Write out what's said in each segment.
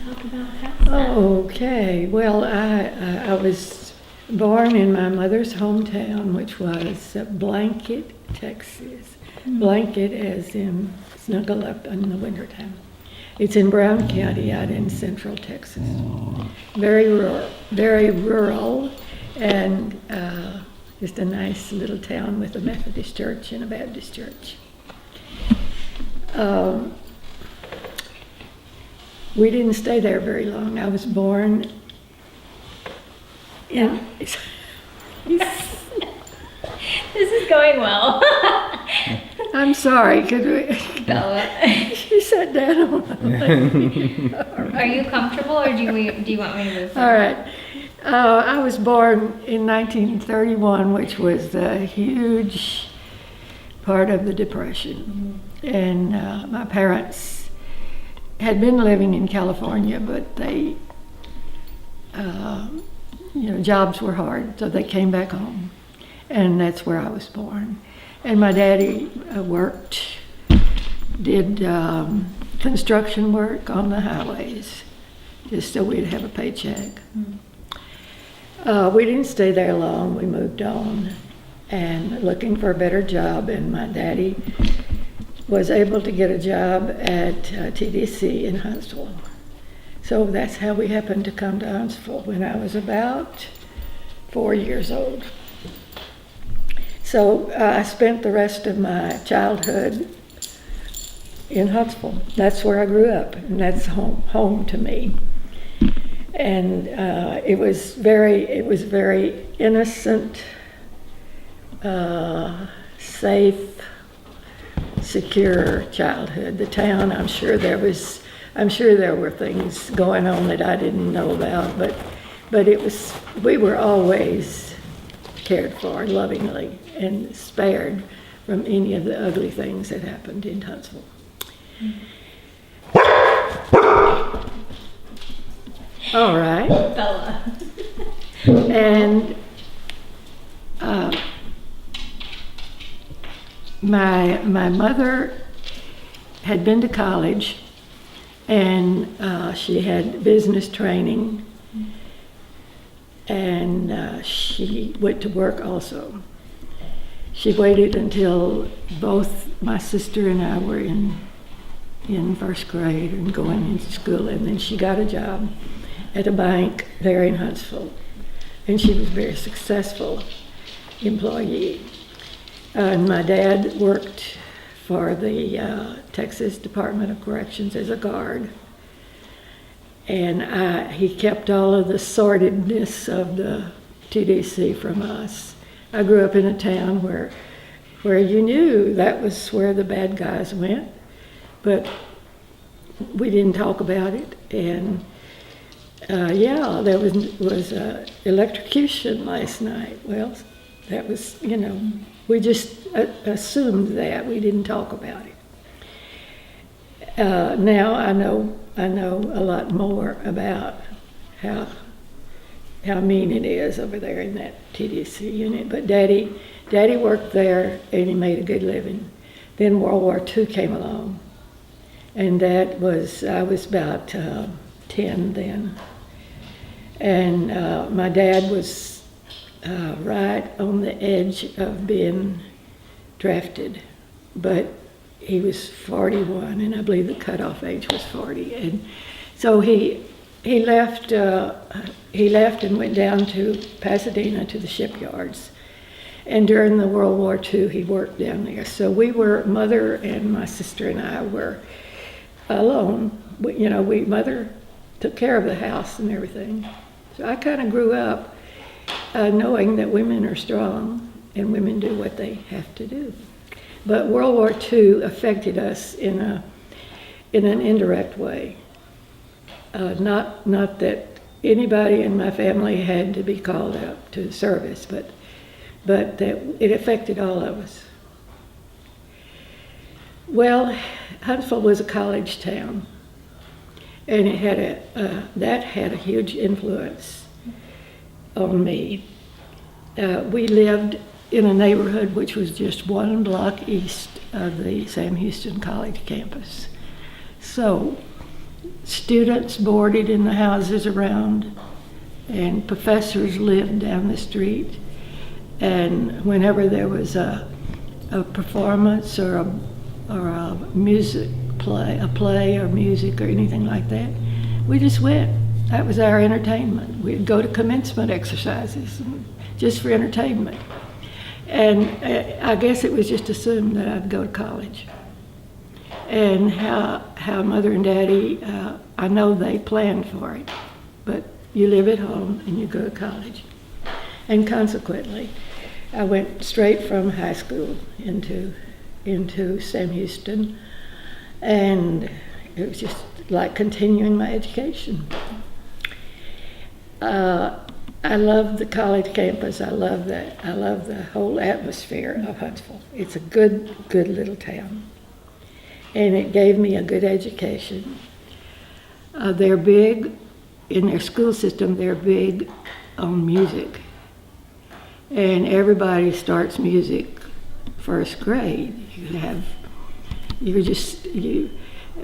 talk about that. Okay, well, I was born in my mother's hometown, which was Blanket, Texas. Blanket as in snuggle up in the wintertime. It's in Brown County out in central Texas. Very rural, and just a nice little town with a Methodist church and a Baptist church. We didn't stay there very long. I was born in. This is going well. I'm sorry, could we? Bella, She sat down on are you comfortable, or do you want me to move? All right. I was born in 1931, which was the huge part of the Depression. And my parents had been living in California, but they, jobs were hard, so they came back home. And that's where I was born. And my daddy did construction work on the highways, just so we'd have a paycheck. We didn't stay there long. We moved on and looking for a better job, and my daddy was able to get a job at TDC in Huntsville. So that's how we happened to come to Huntsville when I was about 4 years old. So I spent the rest of my childhood in Huntsville. That's where I grew up, and that's home to me. And it was very innocent, safe, secure childhood. The town, I'm sure there were things going on that I didn't know about, but we were always cared for lovingly and spared from any of the ugly things that happened in Huntsville. All right. Bella. And my mother had been to college, and she had business training, and she went to work also. She waited until both my sister and I were in first grade and going into school, and then she got a job at a bank there in Huntsville, and she was a very successful employee. And my dad worked for the Texas Department of Corrections as a guard, and he kept all of the sordidness of the TDC from us. I grew up in a town where you knew that was where the bad guys went, but we didn't talk about it. And there was electrocution last night. Well, that was, we just assumed that. We didn't talk about it. Now I know a lot more about how mean it is over there in that TDC unit. But Daddy worked there, and he made a good living. Then World War II came along, and I was about 10 then. And my dad was right on the edge of being drafted, but he was 41, and I believe the cutoff age was 40. And so he left and went down to Pasadena to the shipyards. And during the World War II, he worked down there. So Mother and my sister and I were alone. Mother took care of the house and everything. So I kind of grew up knowing that women are strong and women do what they have to do. But World War II affected us in an indirect way. Not that anybody in my family had to be called out to service, but that it affected all of us. Well, Huntsville was a college town, and it had that had a huge influence on me. We lived in a neighborhood which was just 1 block east of the Sam Houston College campus. So students boarded in the houses around, and professors lived down the street. And whenever there was a performance or a music play, a play or music or anything like that, we just went. That was our entertainment. We'd go to commencement exercises just for entertainment. And I guess it was just assumed that I'd go to college. And how Mother and Daddy, I know they planned for it, but you live at home and you go to college. And consequently, I went straight from high school into Sam Houston, and it was just like continuing my education. I love the college campus. I love that. I love the whole atmosphere of Huntsville. It's a good little town, and it gave me a good education. They're big in their school system. They're big on music, and everybody starts music first grade.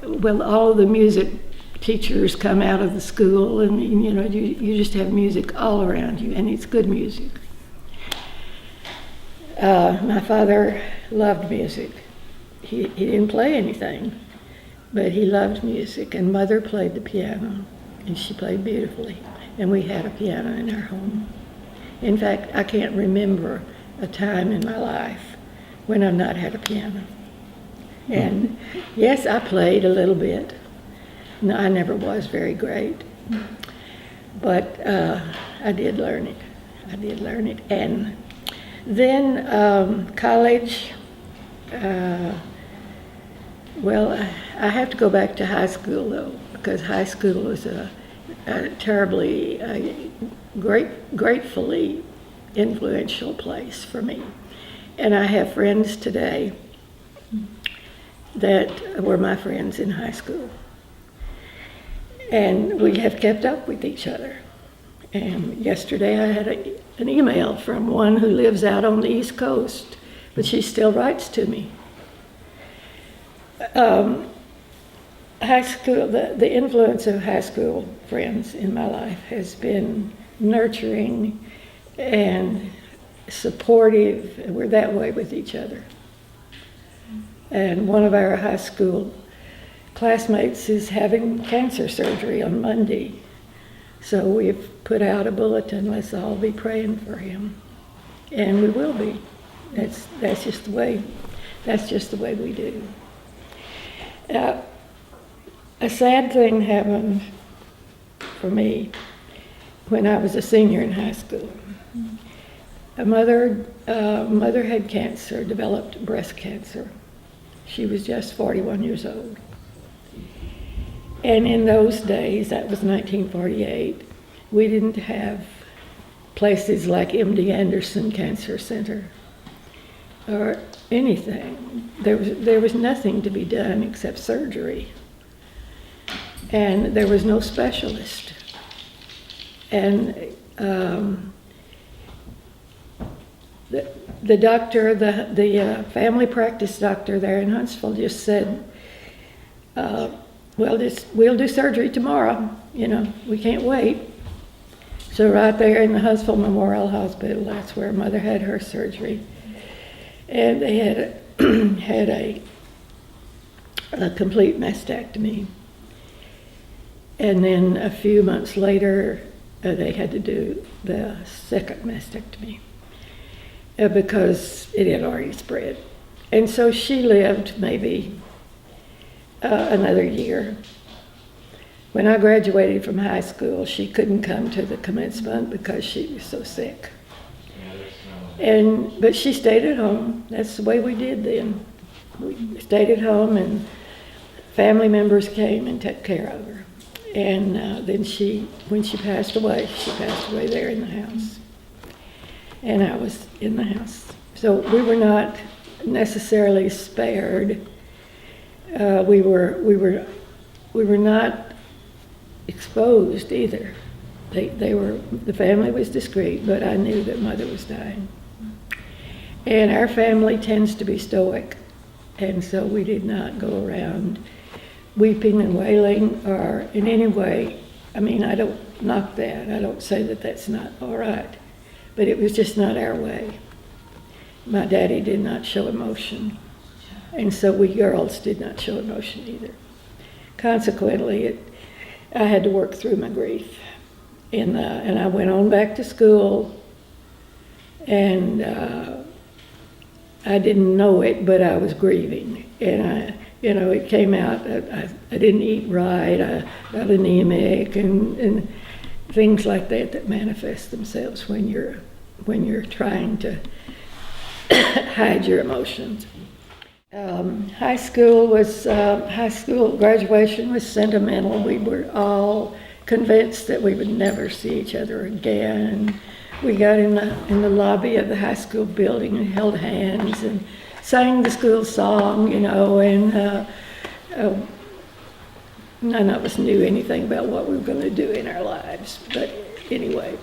All of the music teachers come out of the school, and you just have music all around you, and it's good music. My father loved music. He didn't play anything, but he loved music, and Mother played the piano, and she played beautifully, and we had a piano in our home. In fact, I can't remember a time in my life when I've not had a piano. And yes, I played a little bit. No, I never was very great, but I did learn it. And then college, I have to go back to high school, though, because high school was a terribly, gratefully influential place for me. And I have friends today that were my friends in high school. And we have kept up with each other. And yesterday I had an email from one who lives out on the East Coast, but she still writes to me. High school, the influence of high school friends in my life has been nurturing and supportive. We're that way with each other. And one of our high school classmates is having cancer surgery on Monday. So we've put out a bulletin, let's all be praying for him. And we will be. That's just the way we do. A sad thing happened for me when I was a senior in high school. Mother had cancer, developed breast cancer. She was just 41 years old. And in those days, that was 1948, we didn't have places like MD Anderson Cancer Center or anything. There was nothing to be done except surgery. And there was no specialist. And the doctor, the family practice doctor there in Huntsville just said, we'll do surgery tomorrow. We can't wait. So right there in the Huntsville Memorial Hospital, that's where Mother had her surgery. And they had a complete mastectomy. And then a few months later, they had to do the second mastectomy because it had already spread. And so she lived maybe another year. When I graduated from high school, she couldn't come to the commencement because she was so sick. But she stayed at home. That's the way we did then. We stayed at home, and family members came and took care of her. And then when she passed away there in the house. And I was in the house. So we were not necessarily spared. We were not exposed either. The family was discreet, but I knew that Mother was dying. And our family tends to be stoic, and so we did not go around weeping and wailing or in any way. I mean, I don't knock that. I don't say that that's not all right. But it was just not our way. My daddy did not show emotion. And so we girls did not show emotion either. Consequently, I had to work through my grief. And I went on back to school, and I didn't know it, but I was grieving. And it came out, I didn't eat right, I got anemic, and things like that manifest themselves when you're trying to hide your emotions. High school graduation was sentimental. We were all convinced that we would never see each other again. We got in the lobby of the high school building and held hands and sang the school song, and none of us knew anything about what we were going to do in our lives. But anyway,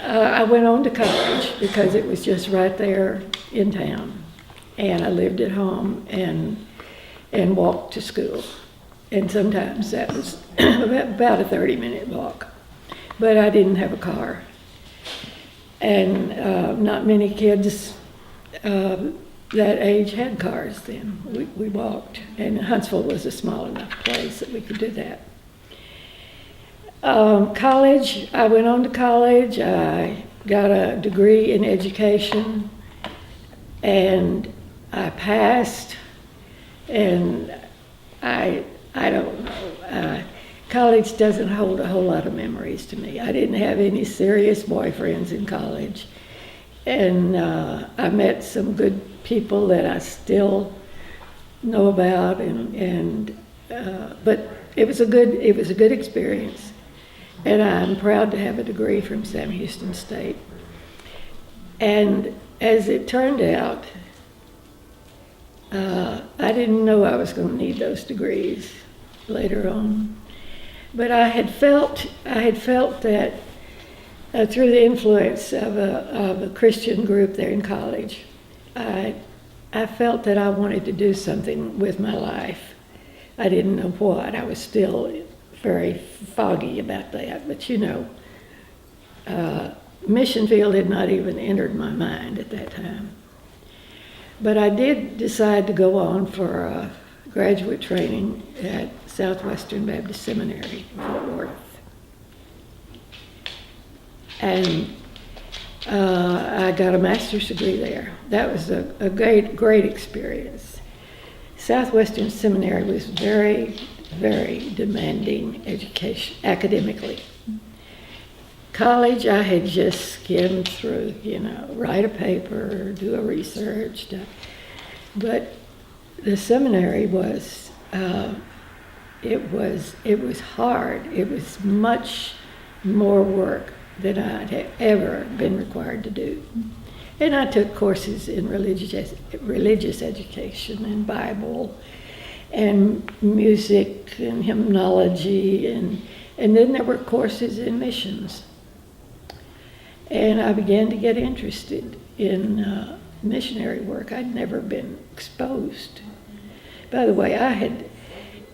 I went on to college because it was just right there in town. And I lived at home and walked to school. And sometimes that was about a 30-minute walk. But I didn't have a car. And not many kids that age had cars then. We walked. And Huntsville was a small enough place that we could do that. College, I went on to college. I got a degree in education. And I passed, and I don't know. College doesn't hold a whole lot of memories to me. I didn't have any serious boyfriends in college, and I met some good people that I still know about, but it was a good experience, and I'm proud to have a degree from Sam Houston State. And as it turned out, I didn't know I was going to need those degrees later on, but I had felt that through the influence of a Christian group there in college, I felt that I wanted to do something with my life. I didn't know what. I was still very foggy about that, but mission field had not even entered my mind at that time. But I did decide to go on for graduate training at Southwestern Baptist Seminary in Fort Worth. And I got a master's degree there. That was a great experience. Southwestern Seminary was very, very demanding education, academically. College, I had just skimmed through, write a paper, do a research. But the seminary was, it was hard. It was much more work than I'd ever been required to do. And I took courses in religious education and Bible and music and hymnology, and then there were courses in missions. And I began to get interested in missionary work. I'd never been exposed. By the way, I had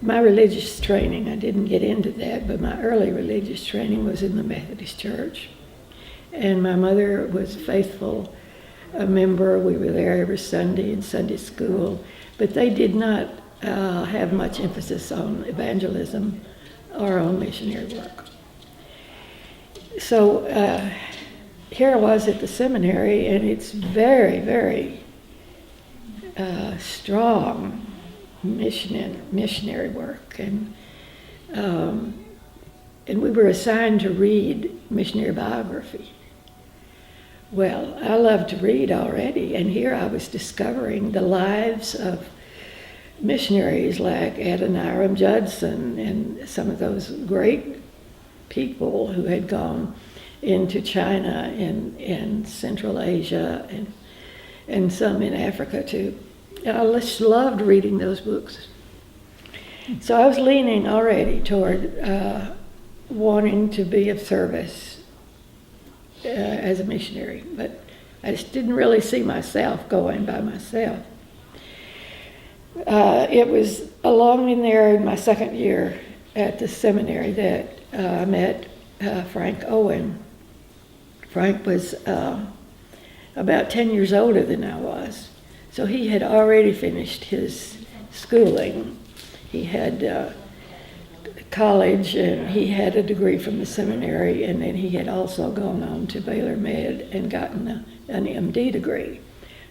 my religious training, I didn't get into that, but my early religious training was in the Methodist Church. And my mother was a faithful member. We were there every Sunday in Sunday school. But they did not have much emphasis on evangelism or on missionary work. So here I was at the seminary, and it's very, very strong missionary work, and we were assigned to read missionary biography. Well, I love to read already, and here I was discovering the lives of missionaries like Adoniram Judson and some of those great people who had gone into China and Central Asia and some in Africa too. I just loved reading those books. So I was leaning already toward wanting to be of service as a missionary, but I just didn't really see myself going by myself. It was along in there in my second year at the seminary that I met Frank Owen. Frank was about 10 years older than I was, so he had already finished his schooling. He had college, and he had a degree from the seminary, and then he had also gone on to Baylor Med and gotten an MD degree.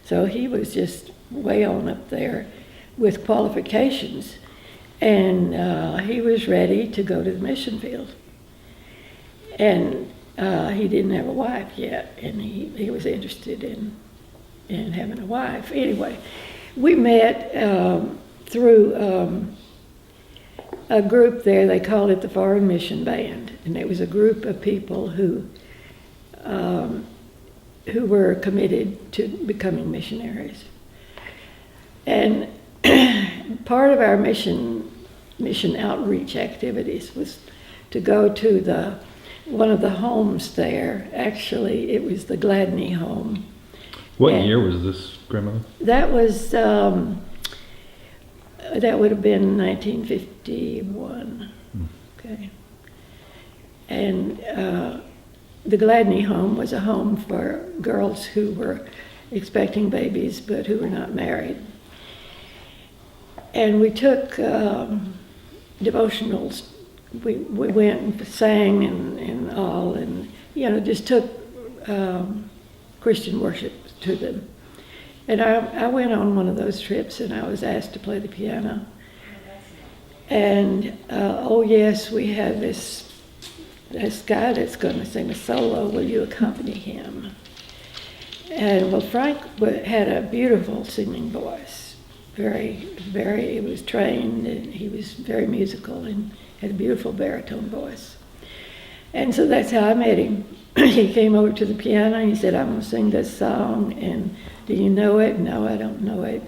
So he was just way on up there with qualifications, and he was ready to go to the mission field. And he didn't have a wife yet, and he was interested in having a wife. Anyway, we met through a group there. They called it the Foreign Mission Band, and it was a group of people who were committed to becoming missionaries. And part of our mission outreach activities was to go to one of the homes there. Actually, it was the Gladney home. What year was this, Grandmother? That was that would have been 1951. Okay. And the Gladney home was a home for girls who were expecting babies but who were not married. And we took devotionals. We went and sang and all, and just took Christian worship to them. And I went on one of those trips, and I was asked to play the piano. And oh yes, we have this guy that's going to sing a solo. Will you accompany him? And well, Frank had a beautiful singing voice. He was trained, and he was very musical and had a beautiful baritone voice. And so that's how I met him. He came over to the piano and he said, I'm going to sing this song, and do you know it? No, I don't know it.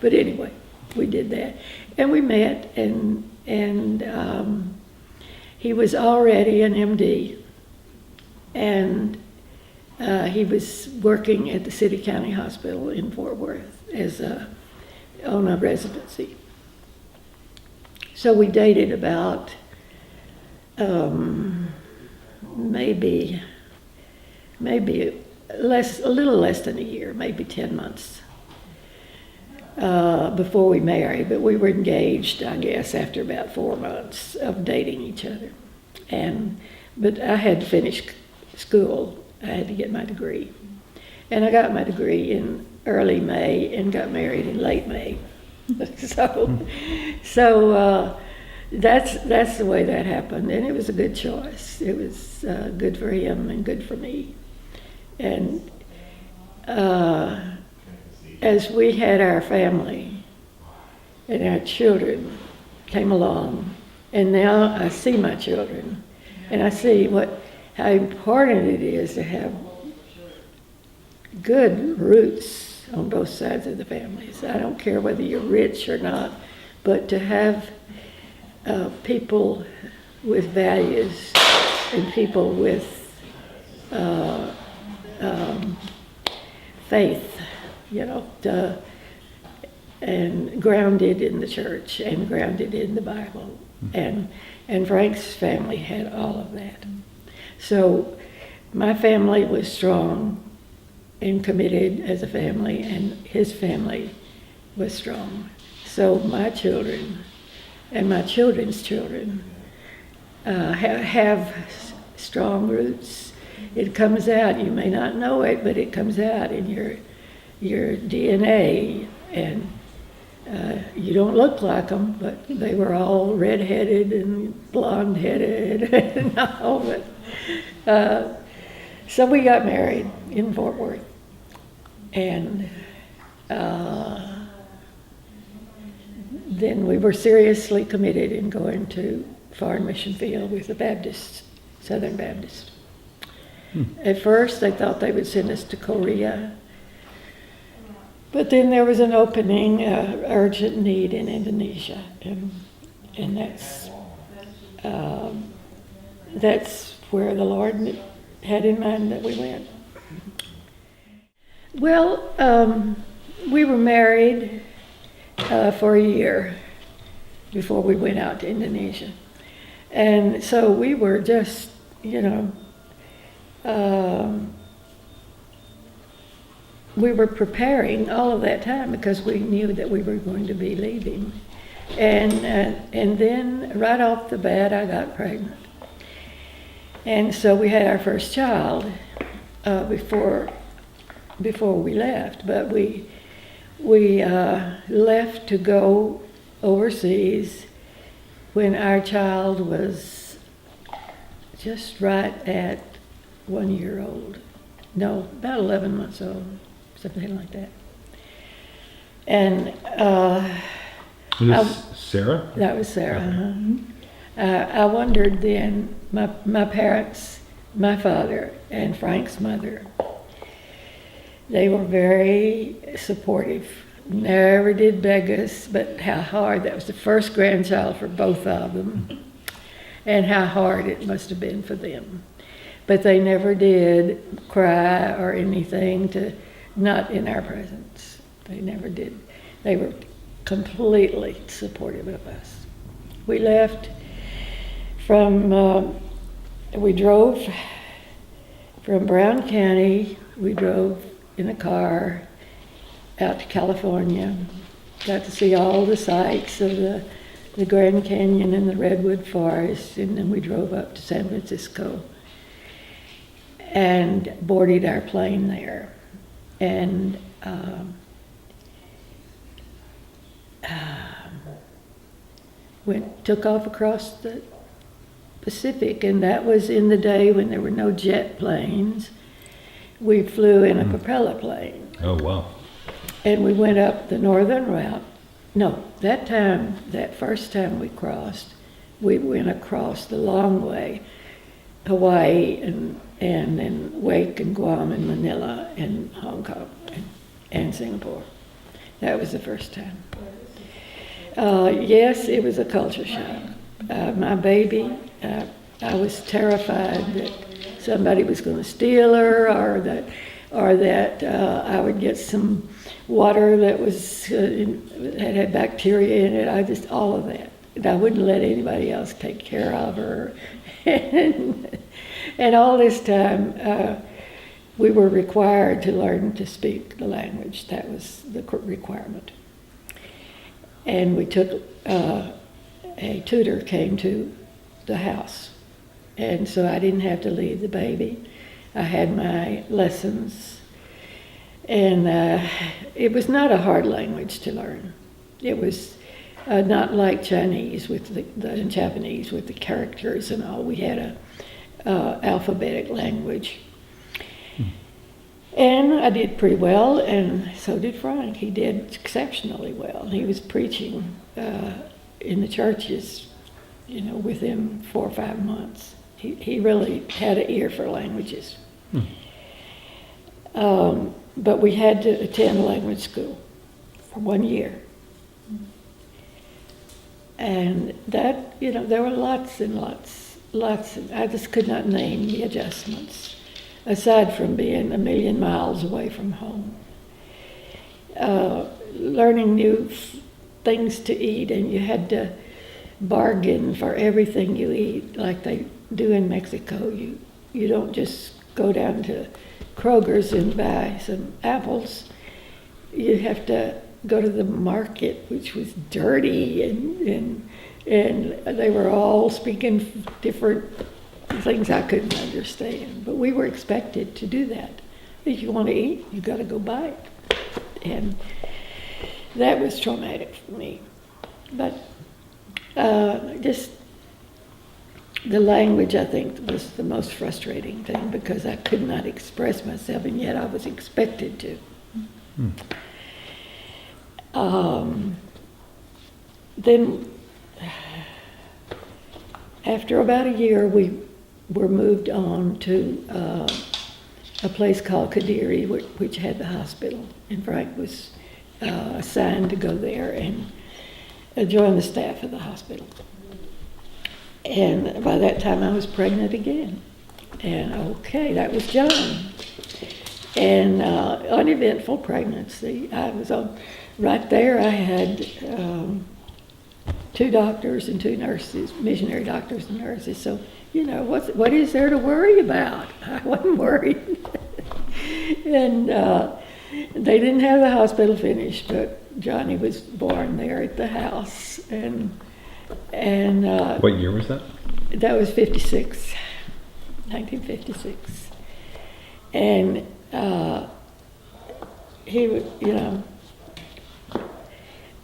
But anyway, we did that. And we met, and he was already an MD, and he was working at the City County Hospital in Fort Worth on a residency. So we dated about maybe a little less than a year, maybe 10 months before we married. But we were engaged, I guess, after about 4 months of dating each other. But I had to finish school. I had to get my degree. And I got my degree in early May and got married in late May. So that's the way that happened, and it was a good choice. It was good for him and good for me. And as we had our family and our children came along, and now I see my children, and I see how important it is to have good roots on both sides of the families. I don't care whether you're rich or not, but to have people with values and people with faith, and grounded in the church and grounded in the Bible. And Frank's family had all of that. So my family was strong and committed as a family, and his family was strong. So my children and my children's children have strong roots. It comes out, you may not know it, but it comes out in your DNA, and you don't look like them, but they were all red-headed and blonde-headed and all of it. So we got married in Fort Worth, and then we were seriously committed in going to Foreign Mission Field with the Baptist, Southern Baptist. At first, they thought they would send us to Korea, but then there was an opening, urgent need in Indonesia, and that's where the Lord had in mind that we went. Well, we were married for a year before we went out to Indonesia. And so we were just, we were preparing all of that time because we knew that we were going to be leaving. And then right off the bat, I got pregnant. And so we had our first child before we left. But we left to go overseas when our child was just right at 1 year old. No, about 11 months old, something like that. And Was this Sarah? that was Sarah. Okay. I wondered then, my parents, my father and Frank's mother, they were very supportive. Never did beg us, but how hard. That was the first grandchild for both of them, and how hard it must have been for them. But they never did cry or anything, not in our presence. They never did. They were completely supportive of us. We left we drove from Brown County. We drove in a car out to California, got to see all the sights of the Grand Canyon and the Redwood Forest, and then we drove up to San Francisco and boarded our plane there. And took off across the Pacific, and that was in the day when there were no jet planes. We flew in a propeller plane. Oh, wow. And we went up the northern route. No, that first time we crossed, we went across the long way, Hawaii and then Wake and Guam and Manila and Hong Kong and Singapore. That was the first time. Yes, it was a culture shock. My baby, I was terrified that somebody was going to steal her, or that I would get some water that was had bacteria in it. All of that. And I wouldn't let anybody else take care of her. And all this time, we were required to learn to speak the language. That was the requirement. And we took, a tutor came to the house. And so I didn't have to leave the baby. I had my lessons. And it was not a hard language to learn. It was not like Chinese and Japanese with the characters and all. We had a alphabetic language. And I did pretty well, and so did Frank. He did exceptionally well. He was preaching in the churches, within 4 or 5 months. He really had an ear for languages. But we had to attend language school for 1 year. And that, there were lots and lots. I just could not name the adjustments, aside from being 1,000,000 miles away from home. Learning new things to eat, and you had to bargain for everything you eat, like they do in Mexico. You don't just go down to Kroger's and buy some apples. You have to go to the market, which was dirty, and they were all speaking different things I couldn't understand. But we were expected to do that. If you want to eat, you got to go buy it. And that was traumatic for me. But just the language, I think, was the most frustrating thing, because I could not express myself, and yet I was expected to. Then, after about a year, we were moved on to a place called Kadiri, which had the hospital, and Frank was assigned to go there and join the staff of the hospital. And by that time, I was pregnant again. And okay, that was John. and uneventful pregnancy. I was on, right there I had 2 doctors and 2 nurses, missionary doctors and nurses. So, you know, what is there to worry about? I wasn't worried. And they didn't have the hospital finished, but Johnny was born there at the house. And What year was that? that was 56, 1956. And he was, you know,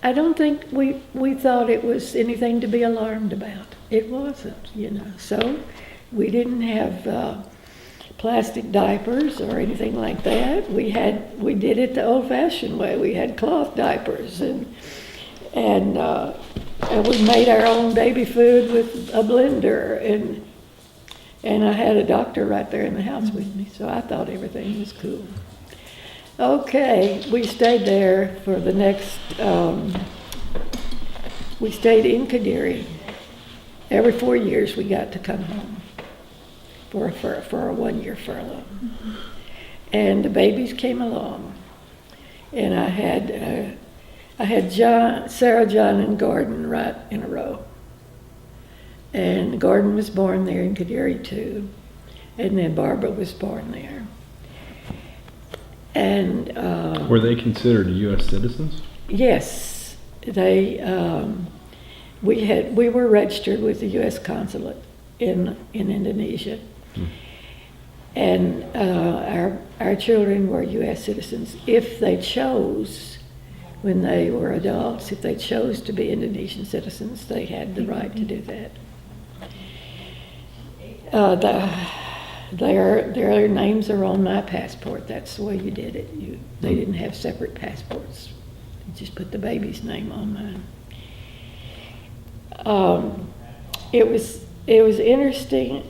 I don't think we thought it was anything to be alarmed about. It wasn't, you know. So we didn't have plastic diapers or anything like that. We did it the old-fashioned way. We had cloth diapers, and we made our own baby food with a blender, and I had a doctor right there in the house with me, so I thought everything was cool. Okay, we stayed there for the next, we stayed in Kadiri. Every 4 years we got to come home for a 1-year furlough. And the babies came along, and I had Sarah, John, and Gordon right in a row. And Gordon was born there in Kadiri too, and then Barbara was born there. And Were they considered U.S. citizens? yes, they. We were registered with the U.S. consulate in Indonesia, and our children were U.S. citizens if they chose. When they were adults, if they chose to be Indonesian citizens, they had the right to do that. Their names are on my passport. That's the way you did it. They didn't have separate passports. You just put the baby's name on mine. It was interesting.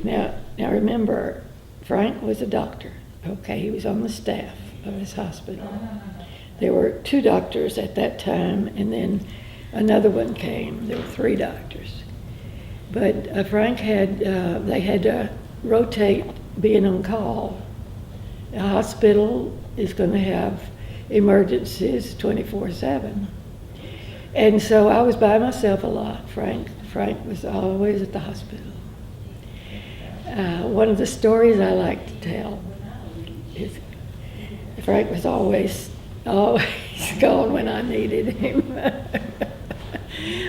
Now remember, Frank was a doctor. Okay, he was on the staff of this hospital. There were 2 doctors at that time, and then another one came. There were 3 doctors. But Frank they had to rotate being on call. The hospital is going to have emergencies 24/7. And so I was by myself a lot. Frank was always at the hospital. One of the stories I like to tell is Frank was always gone when I needed him.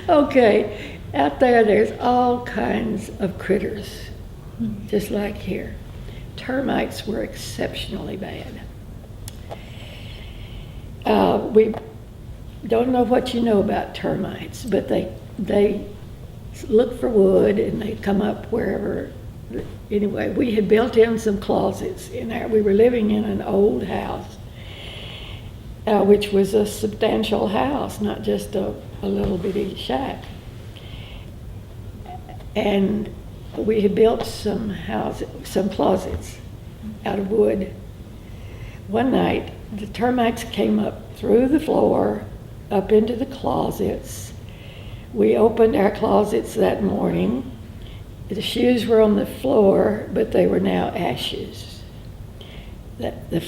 Okay, out there's all kinds of critters, just like here. Termites were exceptionally bad. We don't know what you know about termites, but they look for wood and they come up wherever. Anyway, we had built in some closets in there. We were living in an old house, which was a substantial house, not just a little bitty shack. And we had built some closets out of wood. One night, the termites came up through the floor, up into the closets. We opened our closets that morning. The shoes were on the floor, but they were now ashes. The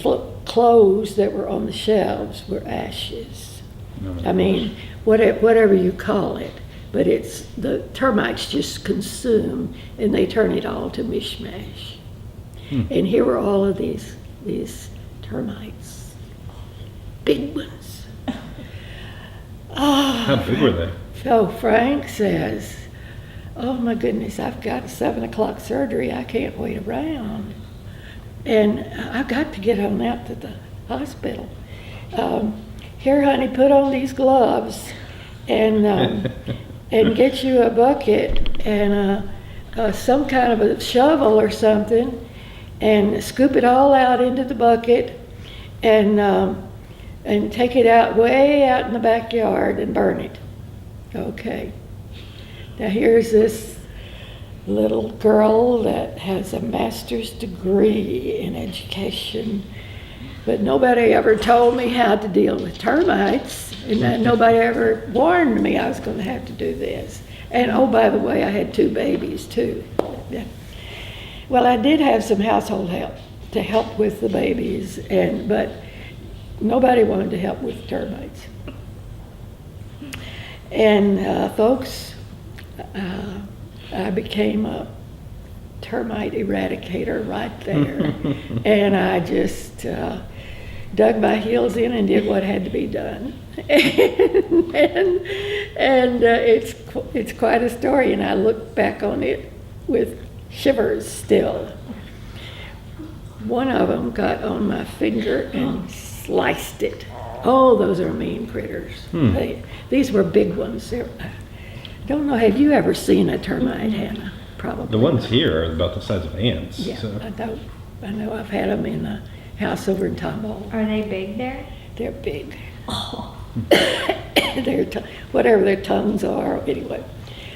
clothes that were on the shelves were ashes. I mean, whatever you call it, but it's the termites just consume and they turn it all to mishmash. And here were all of these termites, big ones. How big were they? So Frank says, "Oh my goodness, I've got a 7 o'clock surgery. I can't wait around. And I've got to get on out to the hospital. Here, honey, put on these gloves and get you a bucket and some kind of a shovel or something and scoop it all out into the bucket and take it out way out in the backyard and burn it." Okay. Now here's this little girl that has a master's degree in education, but nobody ever told me how to deal with termites, and nobody ever warned me I was going to have to do this. And oh, by the way, I had 2 babies too. Yeah. Well, I did have some household help. to help with the babies, but nobody wanted to help with termites. And folks, I became a termite eradicator right there. And I just dug my heels in and did what had to be done. and it's quite a story, and I look back on it with shivers still. One of them got on my finger and sliced it. Oh, those are mean critters. These were big ones. I don't know, have you ever seen a termite, Hannah? Probably. The ones here are about the size of ants. Yeah, So. I know I've had them in the house over in Tomball. Are they big there? They're big. Oh. Whatever their tongues are, anyway.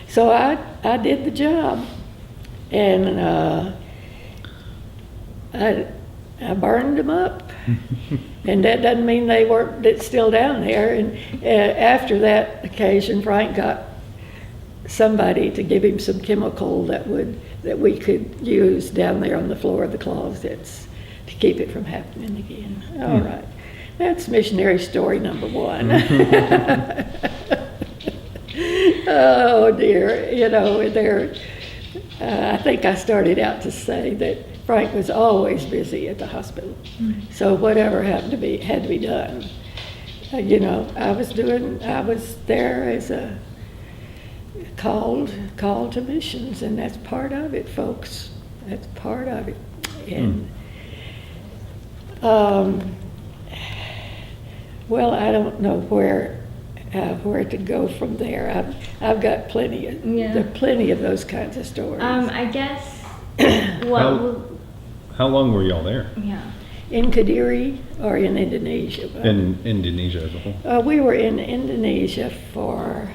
So I did the job, and I burned them up. And that doesn't mean they weren't still down there. And after that occasion, Frank got somebody to give him some chemical that we could use down there on the floor of the closets to keep it from happening again. All right. That's missionary story number one. Oh dear, I think I started out to say that Frank was always busy at the hospital. So whatever had to be done. I was there as a called to missions, and that's part of it, folks. That's part of it. And well, I don't know where to go from there. I've got plenty of those kinds of stories. I guess How long were y'all there? Yeah. In Kediri or in Indonesia? In Indonesia as a whole? We were in Indonesia for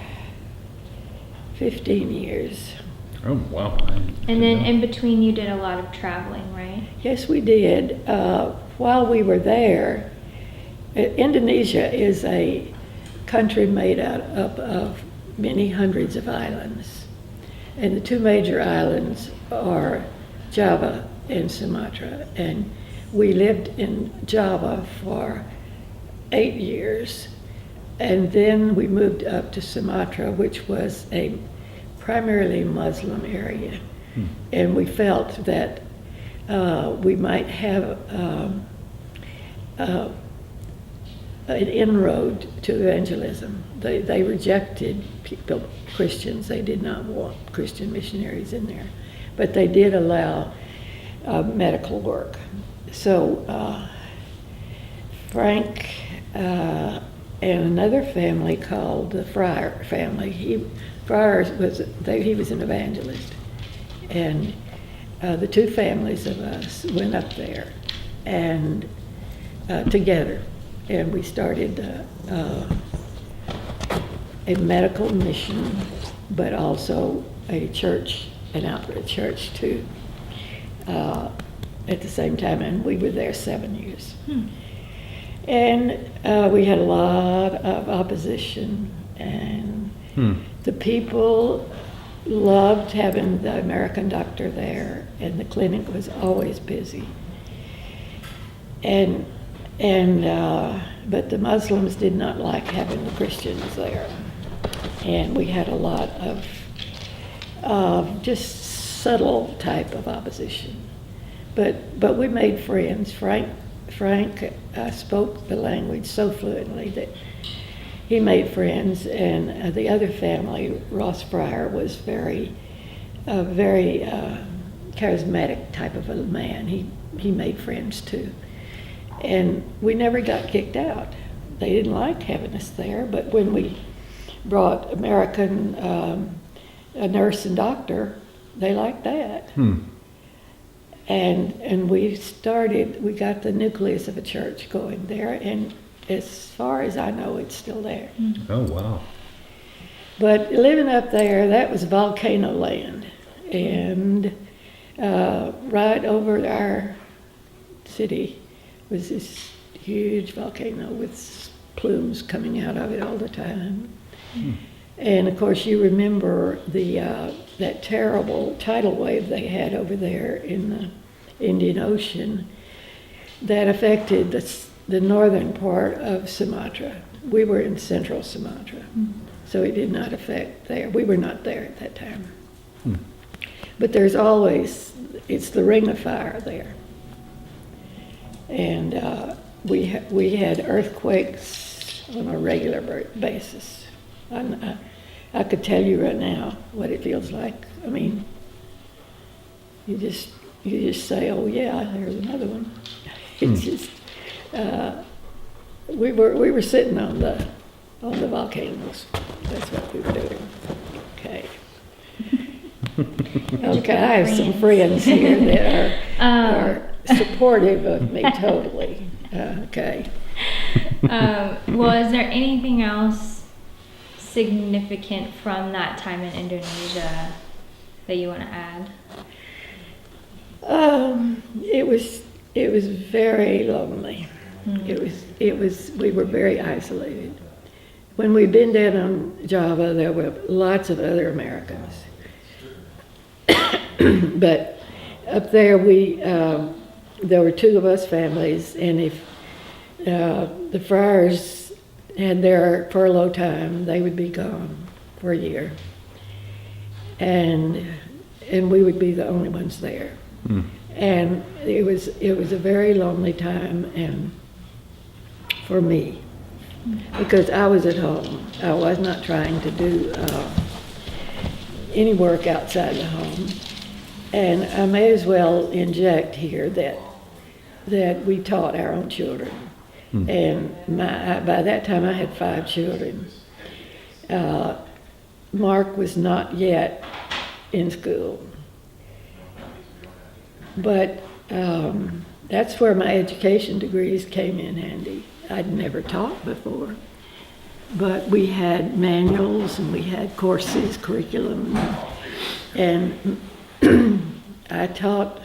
15 years. Oh, wow. And then in between you did a lot of traveling, right? Yes, we did. While we were there, Indonesia is a country made up of many hundreds of islands. And the two major islands are Java and Sumatra. And we lived in Java for 8 years. And then we moved up to Sumatra, which was a primarily Muslim area. And we felt that we might have an inroad to evangelism. They rejected Christians. They did not want Christian missionaries in there. But they did allow medical work. So Frank and another family called the Fryer family. He was an evangelist. And the two families of us went up there and together. And we started a medical mission, but also a church, an outreach church too, at the same time. And we were there 7 years. And we had a lot of opposition, and the people loved having the American doctor there, and the clinic was always busy. But the Muslims did not like having the Christians there. And we had a lot of just subtle type of opposition. But we made friends. Frank spoke the language so fluently that he made friends, and the other family, Ross Fryer, was very charismatic type of a man. He made friends too. And we never got kicked out. They didn't like having us there, but when we brought American, a nurse and doctor, they liked that. And we got the nucleus of a church going there, and as far as I know, it's still there. Oh, wow. But living up there, that was volcano land. And right over our city was this huge volcano with plumes coming out of it all the time. And of course, you remember that terrible tidal wave they had over there in the Indian Ocean. that affected the northern part of Sumatra. We were in central Sumatra, so it did not affect there. We were not there at that time. But there's always, it's the ring of fire there. And we had earthquakes on a regular basis. I could tell you right now what it feels like. I mean, you just say, "Oh yeah, there's another one." It's just we were sitting on the volcanoes. That's what we were doing. Okay. Okay, I have some friends here that are supportive of me totally. Okay. Well, is there anything else significant from that time in Indonesia that you want to add? It was very lonely. We were very isolated. When we'd been down on Java, there were lots of other Americans. But up there, there were two of us families, and if the friars had their furlough time, they would be gone for a year, and we would be the only ones there. And it was a very lonely time, and for me, because I was at home. I was not trying to do any work outside the home. And I may as well inject here that we taught our own children. And by that time I had 5 children. Mark was not yet in school. But that's where my education degrees came in handy. I'd never taught before. But we had manuals and we had courses, curriculum, and I taught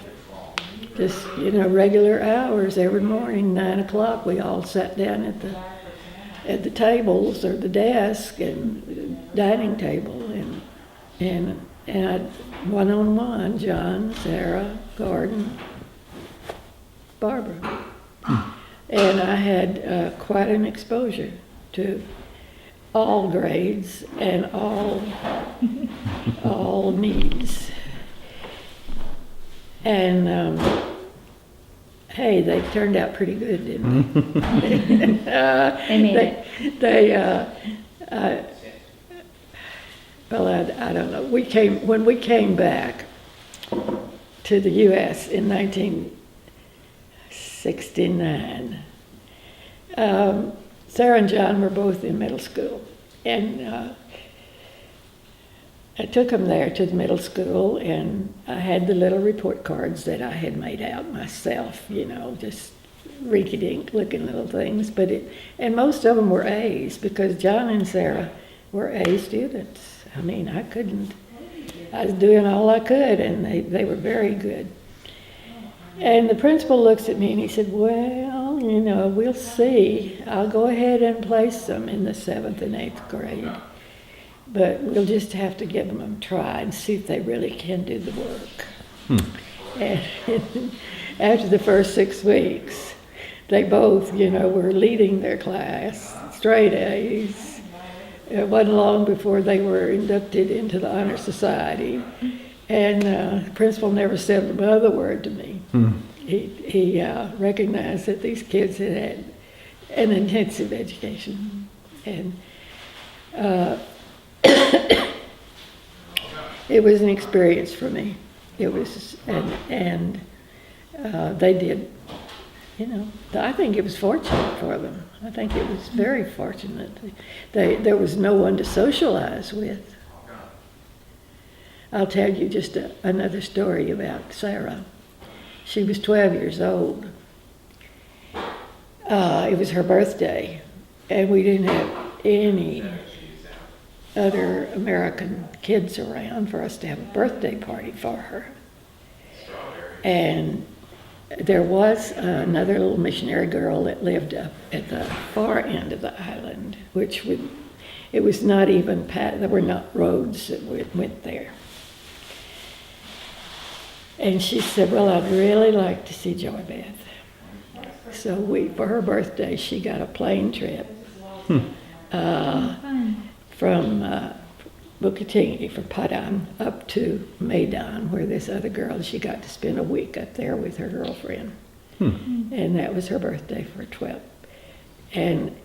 just, regular hours every morning, 9 o'clock. We all sat down at the tables or the desk and dining table, and I one-on-one, John, Sarah, Gordon, Barbara. And I had quite an exposure to all grades and all needs. And hey, they turned out pretty good, didn't they? They made it. Well, I don't know. When we came back to the U.S. in 1969. Sarah and John were both in middle school, and I took them there to the middle school, and I had the little report cards that I had made out myself, just rinky-dink looking little things. And most of them were A's, because John and Sarah were A students. I mean, I was doing all I could, and they were very good. And the principal looks at me and he said, "Well, we'll see. I'll go ahead and place them in the 7th and 8th grade. But we'll just have to give them a try and see if they really can do the work." And after the first 6 weeks, they both, were leading their class, straight A's. It wasn't long before they were inducted into the Honor Society. And the principal never said another word to me. He recognized that these kids had an intensive education. And it was an experience for me. It was, and they did, I think it was fortunate for them. I think it was very fortunate. There was no one to socialize with. I'll tell you just another story about Sarah. She was 12 years old. It was her birthday, and we didn't have any other American kids around for us to have a birthday party for her. And there was another little missionary girl that lived up at the far end of the island, it was not even, there were not roads that went there. And she said, "Well, I'd really like to see Joy Beth." So for her birthday, she got a plane trip Fun. from Bukitingi, from Padang, up to Medan, where this other girl, she got to spend a week up there with her girlfriend. And that was her birthday for 12. And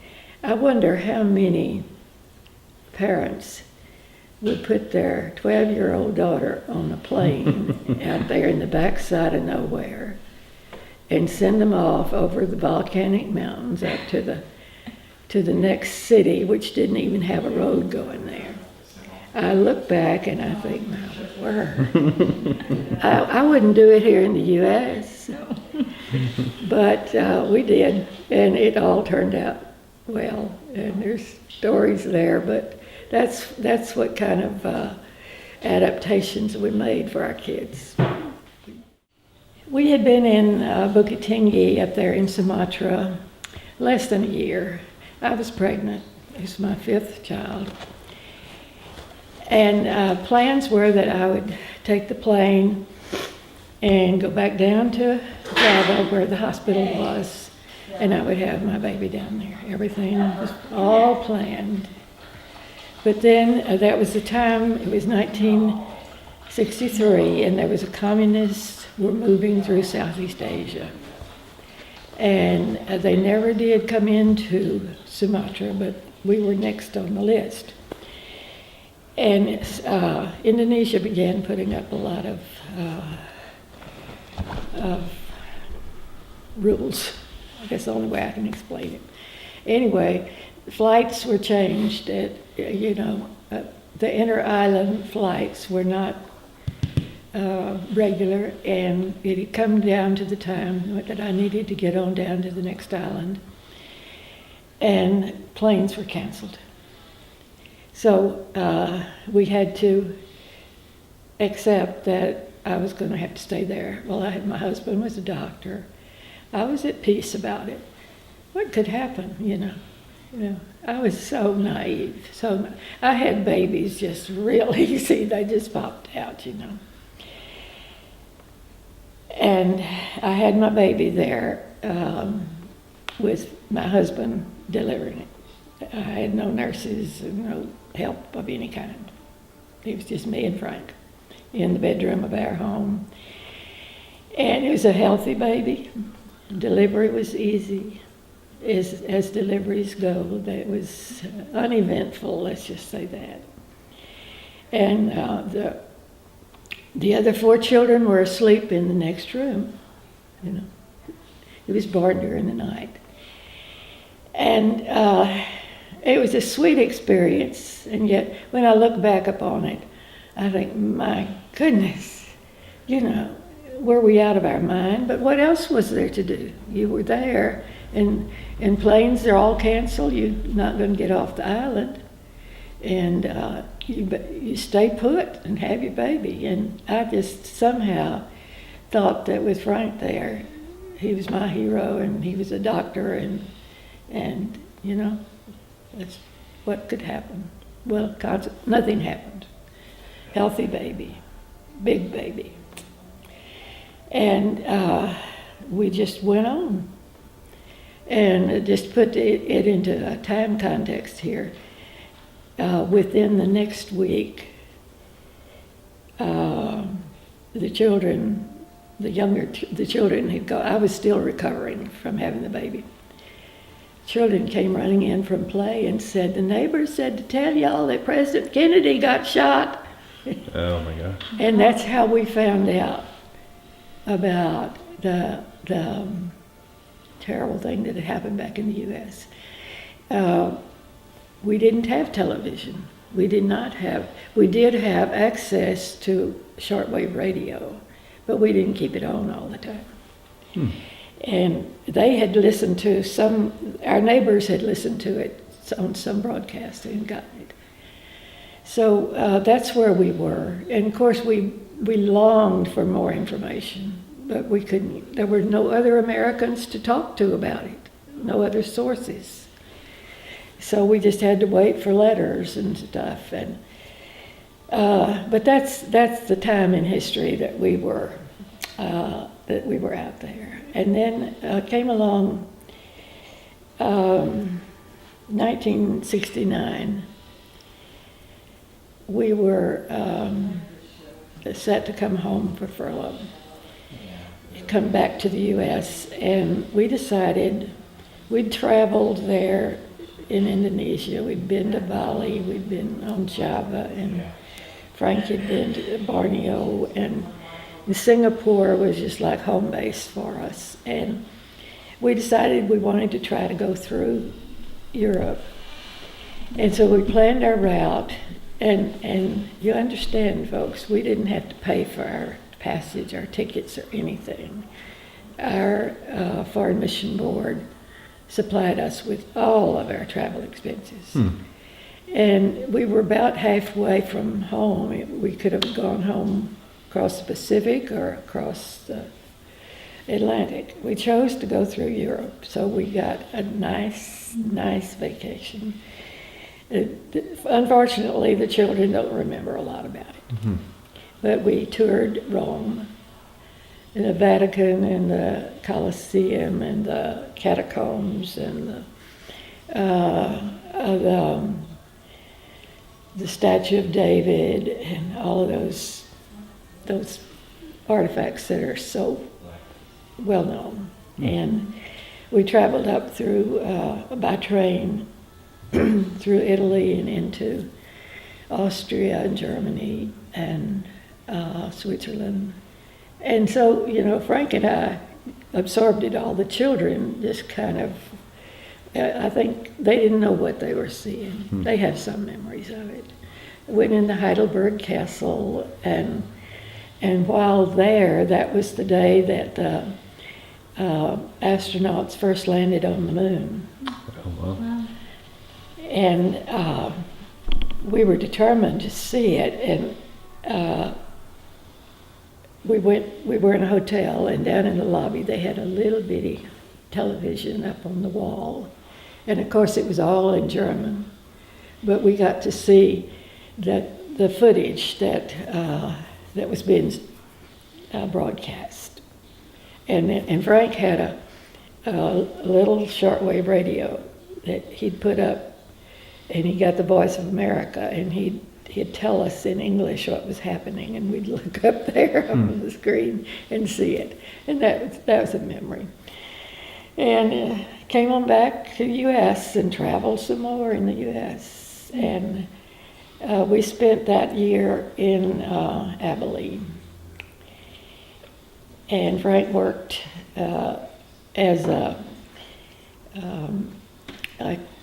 I wonder how many parents would put their 12-year-old daughter on a plane out there in the backside of nowhere and send them off over the volcanic mountains up to the next city, which didn't even have a road going there. I look back and I think, my word, I wouldn't do it here in the U.S., but we did, and it all turned out well. And there's stories there, but that's what kind of adaptations we made for our kids. We had been in Bukit Tinggi up there in Sumatra less than a year. I was pregnant. It was my 5th child. And plans were that I would take the plane and go back down to Java where the hospital was, and I would have my baby down there. Everything was all planned. But then that was the time, it was 1963, and there was a communist were moving through Southeast Asia. And they never did come into Sumatra, but we were next on the list. And Indonesia began putting up a lot of rules. I guess the only way I can explain it. Anyway, flights were changed. The inter-island flights were not regular, and it had come down to the time that I needed to get on down to the next island, and planes were canceled. So we had to accept that I was going to have to stay there. Well, my husband was a doctor. I was at peace about it. What could happen, I was so naive. I had babies just real easy. They just popped out, And I had my baby there with my husband delivering it. I had no nurses, no help of any kind. It was just me and Frank in the bedroom of our home. And it was a healthy baby. Delivery was easy, as deliveries go. It was uneventful, let's just say that. And the other 4 children were asleep in the next room. It was born during the night. And it was a sweet experience, and yet when I look back upon it, I think, my goodness, were we out of our mind? But what else was there to do? You were there, and planes are all canceled. You're not going to get off the island, and you stay put and have your baby. And I just somehow thought that with Frank there, he was my hero, and he was a doctor, and that's what could happen. Well, nothing happened. Healthy baby, big baby. And we just went on. And just put it into a time context here. Within the next week, the children had gone. I was still recovering from having the baby. Children came running in from play and said, the neighbors said to tell y'all that President Kennedy got shot. Oh my gosh. And that's how we found out about the terrible thing that had happened back in the U.S. We didn't have television. We did have access to shortwave radio, but we didn't keep it on all the time. And they had listened to our neighbors had listened to it on some broadcast and gotten it. So that's where we were. And of course we longed for more information, but we couldn't. There were no other Americans to talk to about it, no other sources. So we just had to wait for letters and stuff. And but that's the time in history that we were. that we were out there. And then came along 1969. We were set to come home for furlough, come back to the U.S., and we decided we'd traveled there in Indonesia. We'd been to Bali, we'd been on Java, and Frank had been to Borneo, and Singapore was just like home base for us. And we decided we wanted to try to go through Europe. And so we planned our route, and you understand, folks, we didn't have to pay for our passage, our tickets, or anything. Our Foreign Mission Board supplied us with all of our travel expenses. And we were about halfway from home. We could have gone home across the Pacific or across the Atlantic. We chose to go through Europe, so we got a nice vacation. Unfortunately, the children don't remember a lot about it. But we toured Rome, and the Vatican, and the Colosseum, and the catacombs, and the Statue of David, and all of those artifacts that are so well known. And we traveled up through by train through Italy and into Austria and Germany and Switzerland. And so, Frank and I absorbed it all. The children just kind of, I think they didn't know what they were seeing. They have some memories of it. Went into Heidelberg Castle, and while there, that was the day that the astronauts first landed on the moon. Oh, wow. Wow. And we were determined to see it, and we were in a hotel, and down in the lobby they had a little bitty television up on the wall, and of course it was all in German, but we got to see the footage that was being broadcast, and Frank had a little shortwave radio that he'd put up, and he got the Voice of America, and he'd tell us in English what was happening, and we'd look up there on the screen and see it. And that was a memory. And came on back to the U.S. and traveled some more in the U.S. And we spent that year in Abilene. And Frank worked as a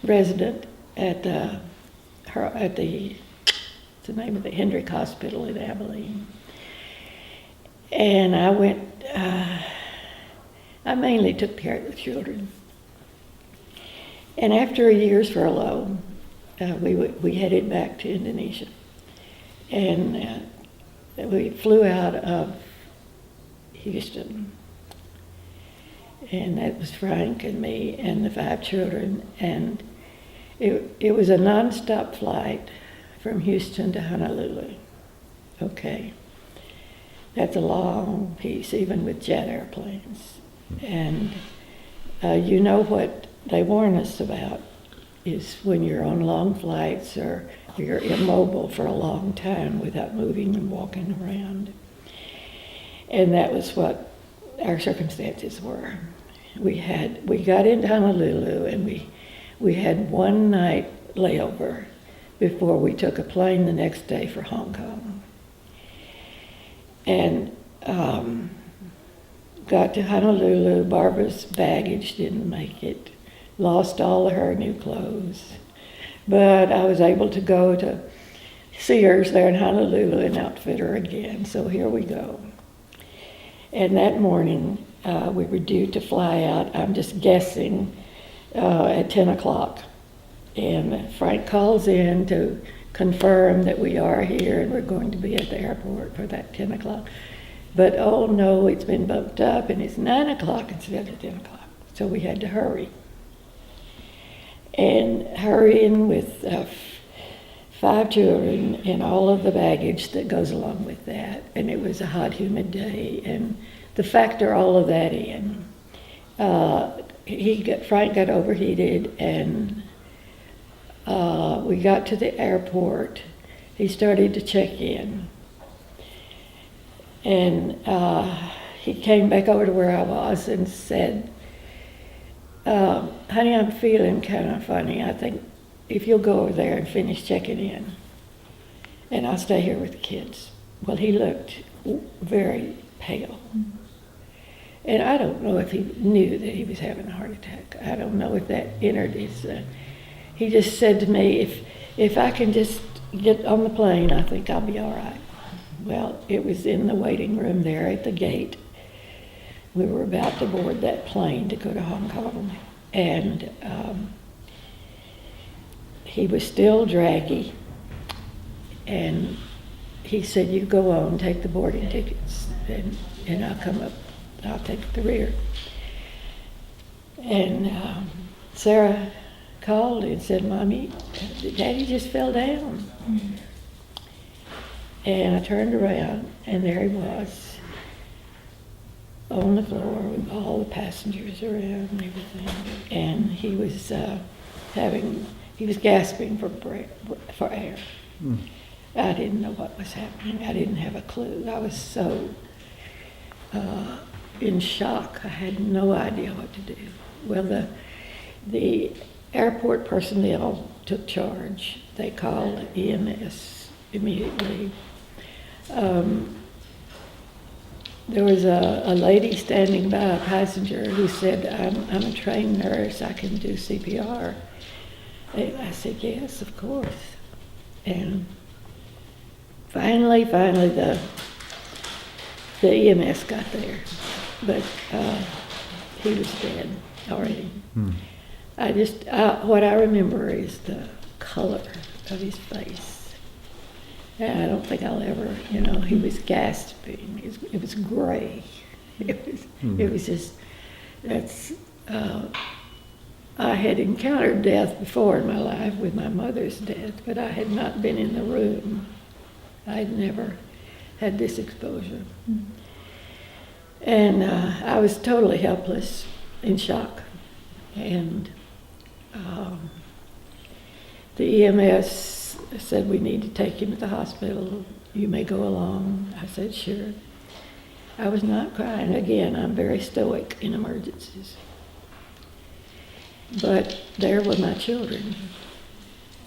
resident at the name of the Hendrick Hospital in Abilene. And I went, I mainly took care of the children. And after a year's furlough, we headed back to Indonesia. And we flew out of Houston. And that was Frank and me and the 5 children. And it was a nonstop flight from Houston to Honolulu. Okay. That's a long piece, even with jet airplanes. And what they warn us about is when you're on long flights or you're immobile for a long time without moving and walking around. And that was what our circumstances were. We got into Honolulu, and we had one night layover before we took a plane the next day for Hong Kong. And got to Honolulu. Barbara's baggage didn't make it. Lost all of her new clothes. But I was able to go to Sears there in Honolulu and outfit her again. So here we go. And that morning, we were due to fly out, I'm just guessing, at 10 o'clock. And Frank calls in to confirm that we are here and we're going to be at the airport for that 10 o'clock. But oh no, it's been bumped up and it's 9 o'clock instead of 10 o'clock. So we had to hurry. And hurrying with 5 children and all of the baggage that goes along with that. And it was a hot, humid day. And to factor all of that in, Frank got overheated, and we got to the airport. He started to check in. And he came back over to where I was and said, honey, I'm feeling kind of funny. I think if you'll go over there and finish checking in, and I'll stay here with the kids. Well, he looked very pale. And I don't know if he knew that he was having a heart attack. I don't know if that entered his... he just said to me, if I can just get on the plane, I think I'll be all right. Well, it was in the waiting room there at the gate. We were about to board that plane to go to Hong Kong. And he was still draggy. And he said, you go on, take the boarding tickets, and I'll come up, I'll take the rear. And Sarah called and said, Mommy, Daddy just fell down. Mm-hmm. And I turned around, and there he was on the floor with all the passengers around and everything. And he was he was gasping for air. Mm. I didn't know what was happening. I didn't have a clue. I was so in shock. I had no idea what to do. Well, the airport personnel took charge. They called EMS immediately. There was a lady standing by, a passenger, who said, I'm a trained nurse, I can do CPR. And I said, yes, of course. And finally, the EMS got there, but he was dead already. Hmm. What I remember is the color of his face. And I don't think I'll ever, he was gasping. It was gray. It was just, I had encountered death before in my life with my mother's death, but I had not been in the room. I had never had this exposure. Mm-hmm. And I was totally helpless, in shock. And the EMS said, we need to take him to the hospital. You may go along. I said, sure. I was not crying. Again, I'm very stoic in emergencies. But there were my children.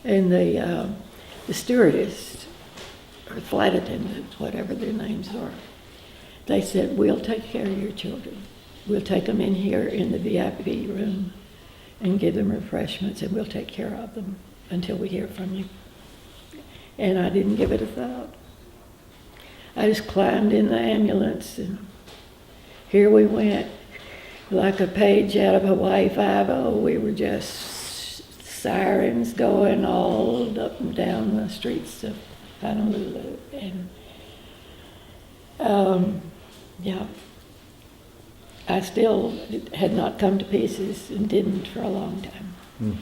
And the stewardess, or flight attendant, whatever their names are, they said, we'll take care of your children. We'll take them in here in the VIP room and give them refreshments, and we'll take care of them until we hear from you. And I didn't give it a thought. I just climbed in the ambulance, and here we went. Like a page out of Hawaii Five-0, we were just sirens going all up and down the streets of Honolulu. And I still had not come to pieces, and didn't for a long time. Mm.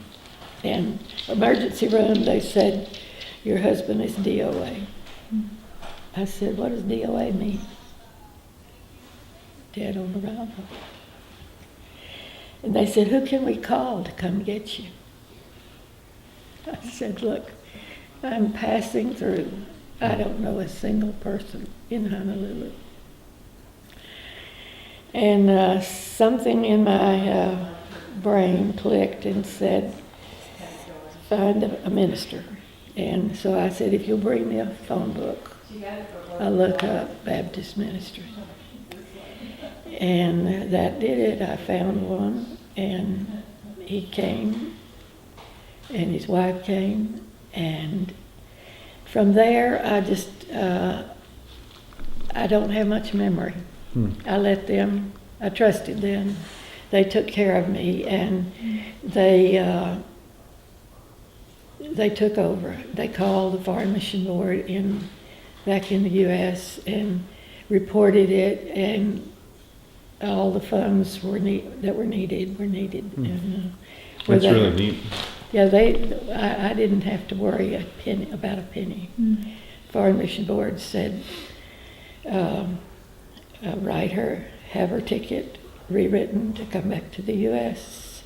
And emergency room, they said, your husband is DOA. Mm. I said, what does DOA mean? Dead on arrival. And they said, who can we call to come get you? I said, look, I'm passing through. I don't know a single person in Honolulu. And something in my brain clicked and said, find a minister. And so I said, if you'll bring me a phone book, I'll look up Baptist ministry. And that did it. I found one, and he came, and his wife came, and from there I just, I don't have much memory. I trusted them. They took care of me, and they took over. They called the Foreign Mission Board back in the U.S. and reported it, and all the funds that were needed. And, That's really neat. Yeah, I didn't have to worry about a penny. Mm. Foreign Mission Board said, write her, have her ticket rewritten to come back to the U.S.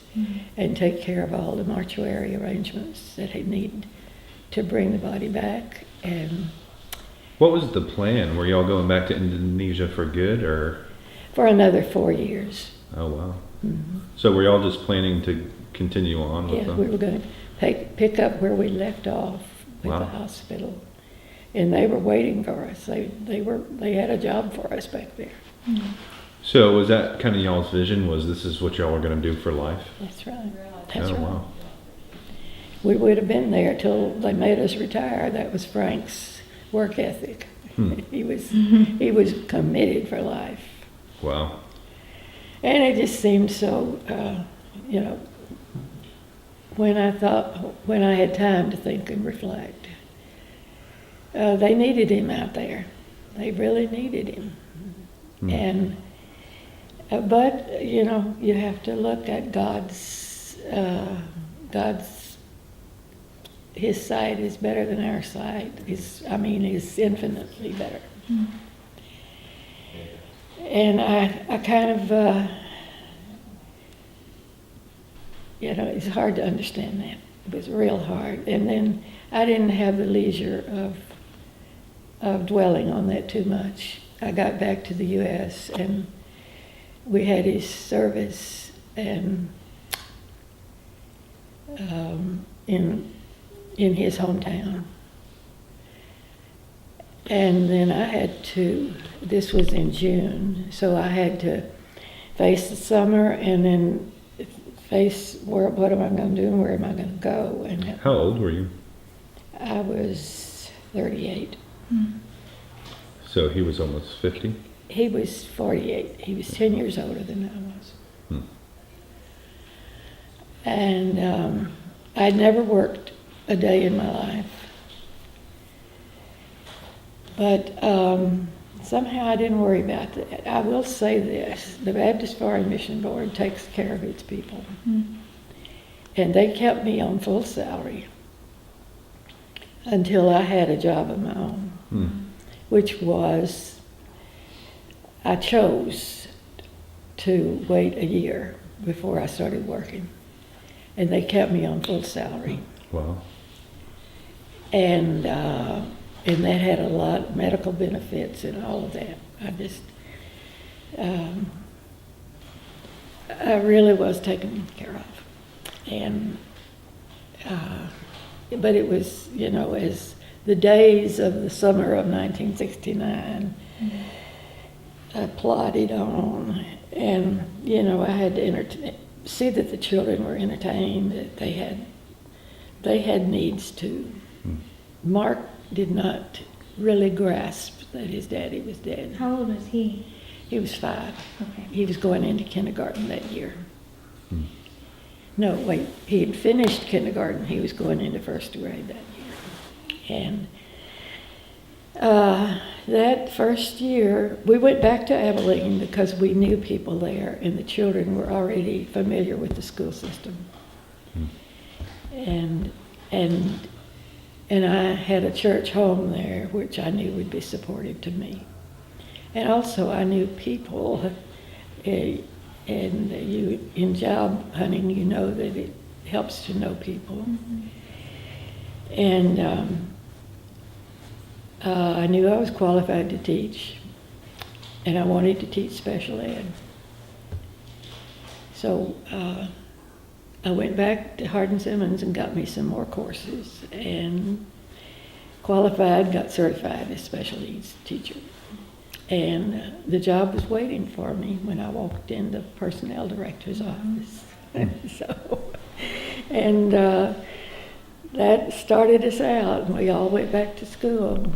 and take care of all the mortuary arrangements that he needed to bring the body back. And What was the plan? Were y'all going back to Indonesia for good, or? for another 4 years. Oh, wow. Mhm. So were y'all just planning to continue on with Yeah, them? we were going to pick up where we left off with Wow. the hospital, and they were waiting for us. They had a job for us back there. So was that kind of y'all's vision? Was this is what y'all were going to do for life? That's right. That's Oh, right. wow. We would have been there till they made us retire. That was Frank's work ethic. Hmm. He was committed for life, Wow. and it just seemed so. When I had time to think and reflect, they needed him out there. They really needed him. Hmm. And but you have to look at God's His sight is better than our sight. Is infinitely better. And I kind of it's hard to understand that. It was real hard. And then I didn't have the leisure of dwelling on that too much. I got back to the U.S. and we had his service and in his hometown. And then I had to, this was in June, so I had to face the summer and then face what am I going to do and where am I going to go. And How old were you? I was 38. So he was almost 50? He was 48. He was 10 years older than I was. Hmm. And I'd never worked a day in my life. But somehow I didn't worry about that. I will say this, the Baptist Foreign Mission Board takes care of its people. And they kept me on full salary until I had a job of my own, which was, I chose to wait a year before I started working. And they kept me on full salary. Wow. And that had a lot of medical benefits and all of that. I really was taken care of. And, but it was, as the days of the summer of 1969 plodded on, and, I had to see that the children were entertained, that they had needs too. Mark did not really grasp that his daddy was dead. How old was he? He was 5. Okay. He was going into kindergarten that year. No, wait, he had finished kindergarten. He was going into first grade that year. And that first year, we went back to Abilene because we knew people there, and the children were already familiar with the school system. And I had a church home there, which I knew would be supportive to me. And also I knew people, and you, in job hunting, you know that it helps to know people. And I knew I was qualified to teach, and I wanted to teach special ed. So I went back to Hardin-Simmons and got me some more courses, and qualified, got certified as special needs teacher. And the job was waiting for me when I walked in the personnel director's office. That started us out, and we all went back to school.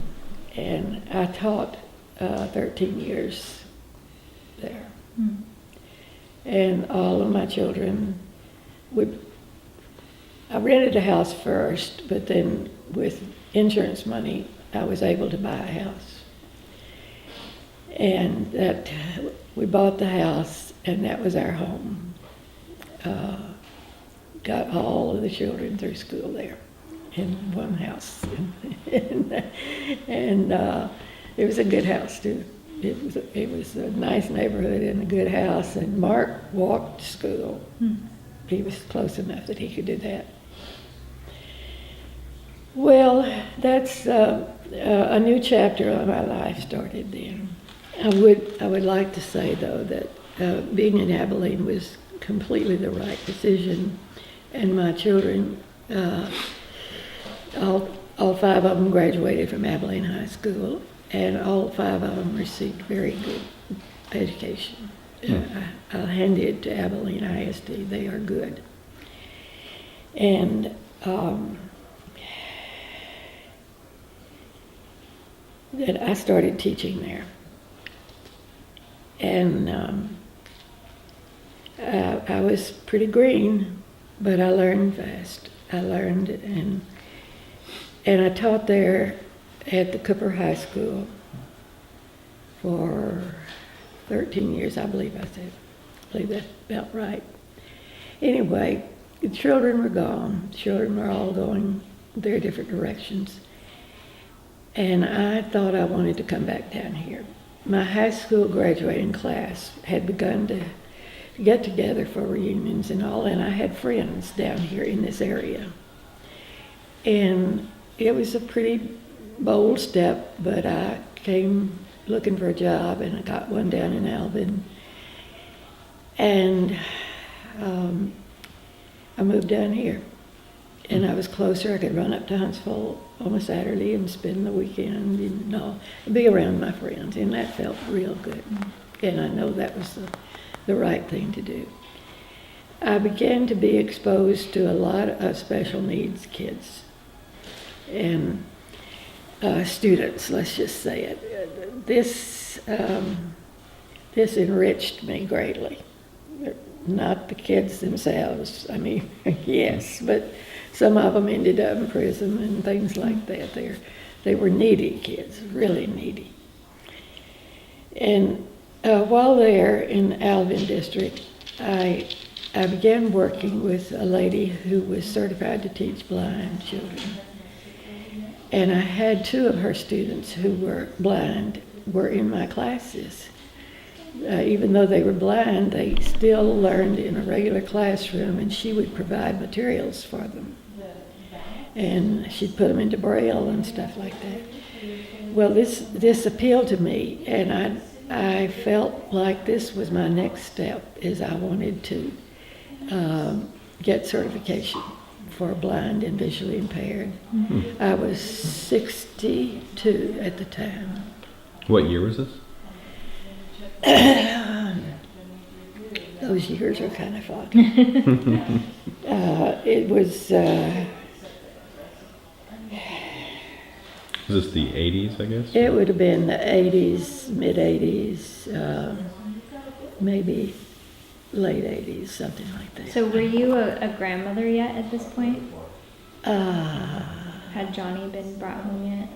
And I taught 13 years there. And all of my children, I rented a house first, but then with insurance money, I was able to buy a house. And that we bought the house, and that was our home. got all of the children through school there in one house. and it was a good house too. It was a nice neighborhood and a good house, and Mark walked to school. He was close enough that he could do that. Well, that's a new chapter of my life started then. I would like to say though that being in Abilene was completely the right decision, and my children, all five of them graduated from Abilene High School, and all five of them received very good education. I'll hand it to Abilene ISD. They are good. And that I started teaching there. And I was pretty green, but I learned fast. I learned, and I taught there at the Cooper High School for 13 years, I believe that's about right. Anyway, the children were gone. The children were all going their different directions. And I thought I wanted to come back down here. My high school graduating class had begun to get together for reunions and all, and I had friends down here in this area. And it was a pretty bold step, but I came looking for a job, and I got one down in Alvin. And I moved down here. And I was closer. I could run up to Huntsville on a Saturday and spend the weekend, and be around my friends, and that felt real good. And I know that was the right thing to do. I began to be exposed to a lot of special needs kids and students, let's just say it. This enriched me greatly. Not the kids themselves, I mean, yes, but some of them ended up in prison and things like that. They were needy kids, really needy. And while there in Alvin District, I began working with a lady who was certified to teach blind children. And I had two of her students who were blind were in my classes. Even though they were blind, they still learned in a regular classroom, and she would provide materials for them. And she'd put them into Braille and stuff like that. Well, this appealed to me, and I felt like this was my next step, is I wanted to get certification for blind and visually impaired. Mm-hmm. I was 62 at the time. What year was this? Those years are kind of foggy. It was... Was this the 80s, I guess? It would have been the 80s, mid-80s, maybe late 80s, something like that. So were you a grandmother yet at this point? Had Johnny been brought home yet?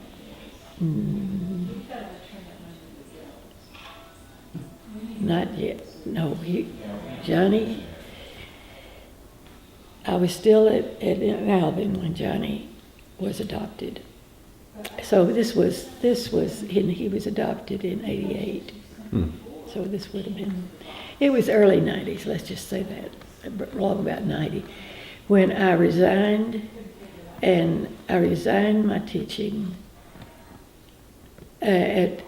Not yet. No, Johnny, I was still at Alvin when Johnny was adopted. So this was he was adopted in 88. So this would have been, it was early 90s, let's just say that, long about 90, when I resigned, and I resigned my teaching at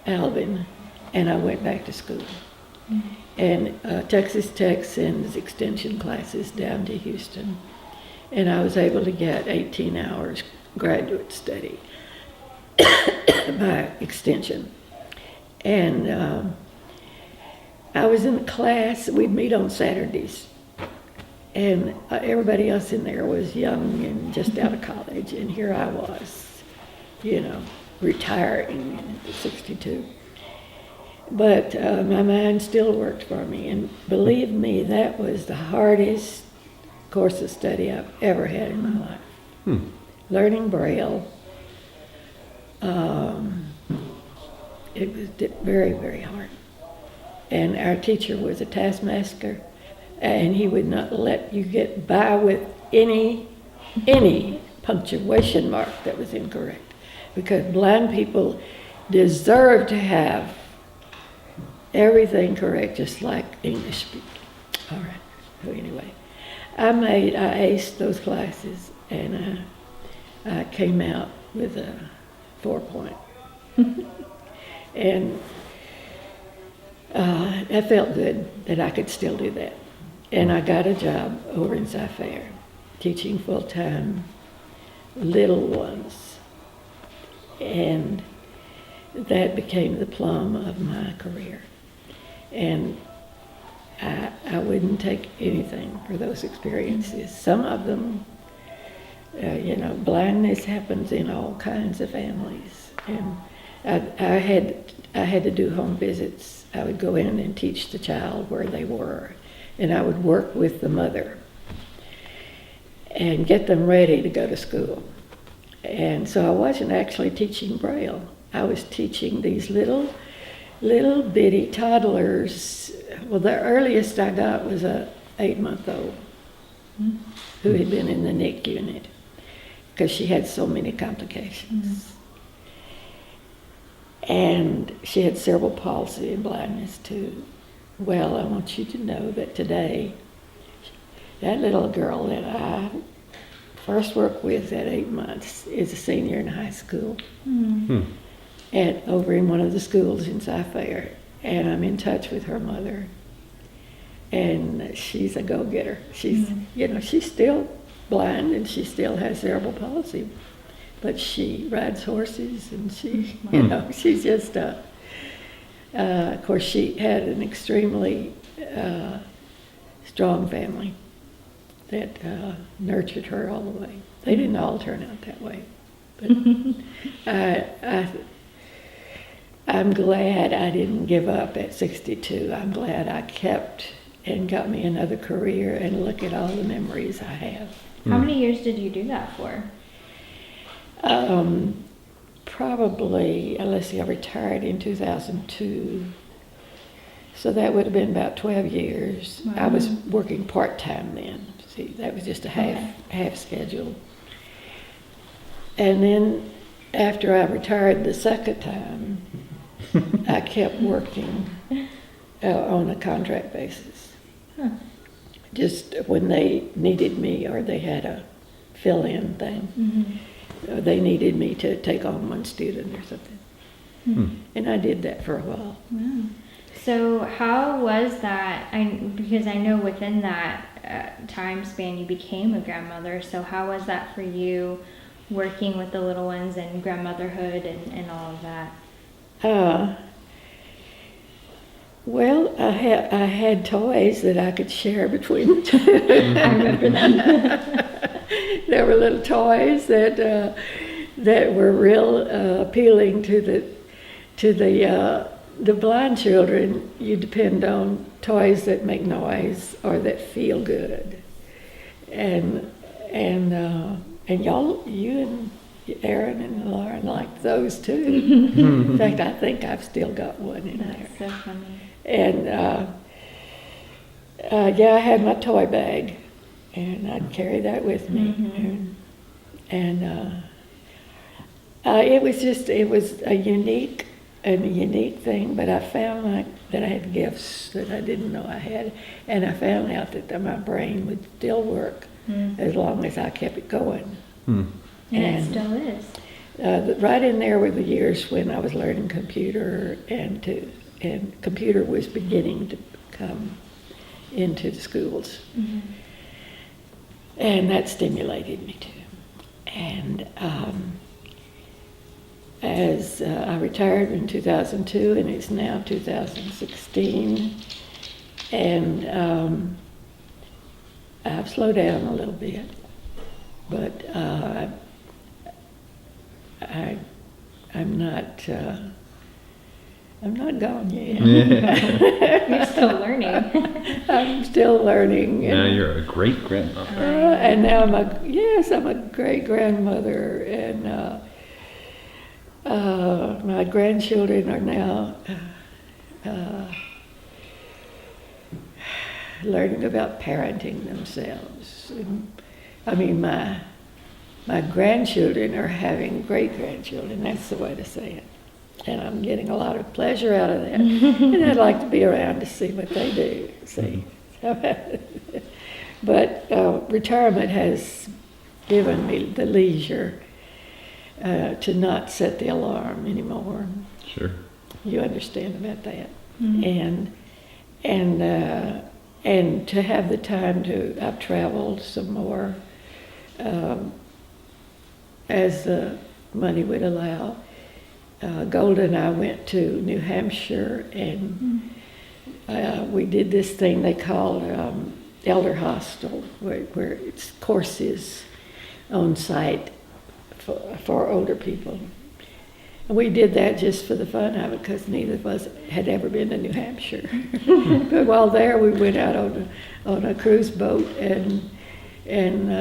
Alvin, and I went back to school. And Texas Tech sends extension classes down to Houston, and I was able to get 18 hours graduate study by extension. And I was in a class, we'd meet on Saturdays, and everybody else in there was young and just out of college, and here I was, retiring at 62. But my mind still worked for me, and believe me, that was the hardest course of study I've ever had in my life. Learning Braille, it was very, very hard. And our teacher was a taskmaster, and he would not let you get by with any punctuation mark that was incorrect, because blind people deserve to have everything correct, just like English speaking. All right. So anyway, I aced those classes, and I came out with a 4 and I felt good that I could still do that. And I got a job over in Cy-Fair, teaching full-time little ones. And that became the plum of my career. And I wouldn't take anything for those experiences. Some of them, blindness happens in all kinds of families. And I had to do home visits. I would go in and teach the child where they were. And I would work with the mother and get them ready to go to school. And so I wasn't actually teaching Braille. I was teaching these little bitty toddlers. Well, the earliest I got was a 8-month-old who had been in the NIC unit because she had so many complications. And she had cerebral palsy and blindness too. Well, I want you to know that today, that little girl that I first worked with at 8 months is a senior in high school. Over in one of the schools in Cy-Fair, and I'm in touch with her mother, and she's a go-getter. She's, she's still blind and she still has cerebral palsy, but she rides horses and she, she's just of course, she had an extremely strong family that nurtured her all the way. They didn't all turn out that way, but I'm glad I didn't give up at 62. I'm glad I kept and got me another career, and look at all the memories I have. How many years did you do that for? Probably, let's see, I retired in 2002. So that would have been about 12 years. Wow. I was working part-time then. See, that was just a half schedule. And then after I retired the second time, I kept working on a contract basis. Just when they needed me or they had a fill-in thing. They needed me to take on one student or something. And I did that for a while. Wow. So how was that? Because I know within that time span you became a grandmother. So how was that for you, working with the little ones and grandmotherhood and all of that? Well, I had toys that I could share between the two. I remember that. There were little toys that were real appealing to the blind children. You depend on toys that make noise or that feel good, and y'all, you and Aaron and Lauren liked those too. In fact, I think I've still got one in there. That's so funny. And I had my toy bag, and I'd carry that with me. And it was a unique thing. But I found that I had gifts that I didn't know I had, and I found out that my brain would still work as long as I kept it going. And it still is. Right in there were the years when I was learning computer, and computer was beginning to come into the schools. And that stimulated me too. And as I retired in 2002, and it's now 2016, and I've slowed down a little bit, but I'm not gone yet. You're still learning. I'm still learning. Now you're a great grandmother. And now I'm a great grandmother, and my grandchildren are now learning about parenting themselves. And, I mean, my grandchildren are having great grandchildren. That's the way to say it. And I'm getting a lot of pleasure out of that. And I'd like to be around to see what they do. See, but retirement has given me the leisure to not set the alarm anymore. Sure. You understand about that, Mhm. and to have the time to. I've traveled some more as the money would allow. Golda and I went to New Hampshire, and we did this thing they called Elder Hostel, where it's courses on site for older people. And we did that just for the fun of it, because neither of us had ever been to New Hampshire. But while there, we went out on a cruise boat and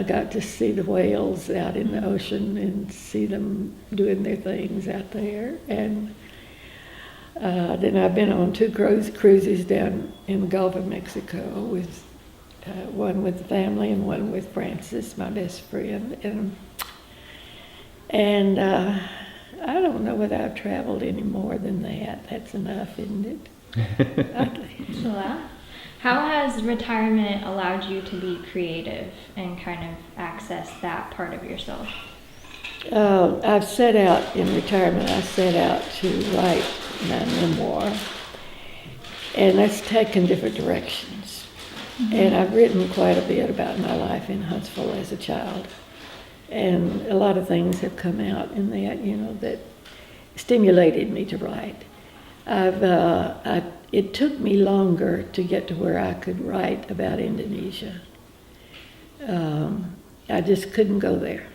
got to see the whales out in the ocean and see them doing their things out there. And then I've been on 2 cruises down in the Gulf of Mexico, with one with the family and one with Francis, my best friend. And I don't know whether I've traveled any more than that. That's enough, isn't it? It's a lot. How has retirement allowed you to be creative and kind of access that part of yourself? I've set out in retirement. I set out to write my memoir, and that's taken different directions. And I've written quite a bit about my life in Huntsville as a child, and a lot of things have come out in that, that stimulated me to write. It took me longer to get to where I could write about Indonesia. I just couldn't go there.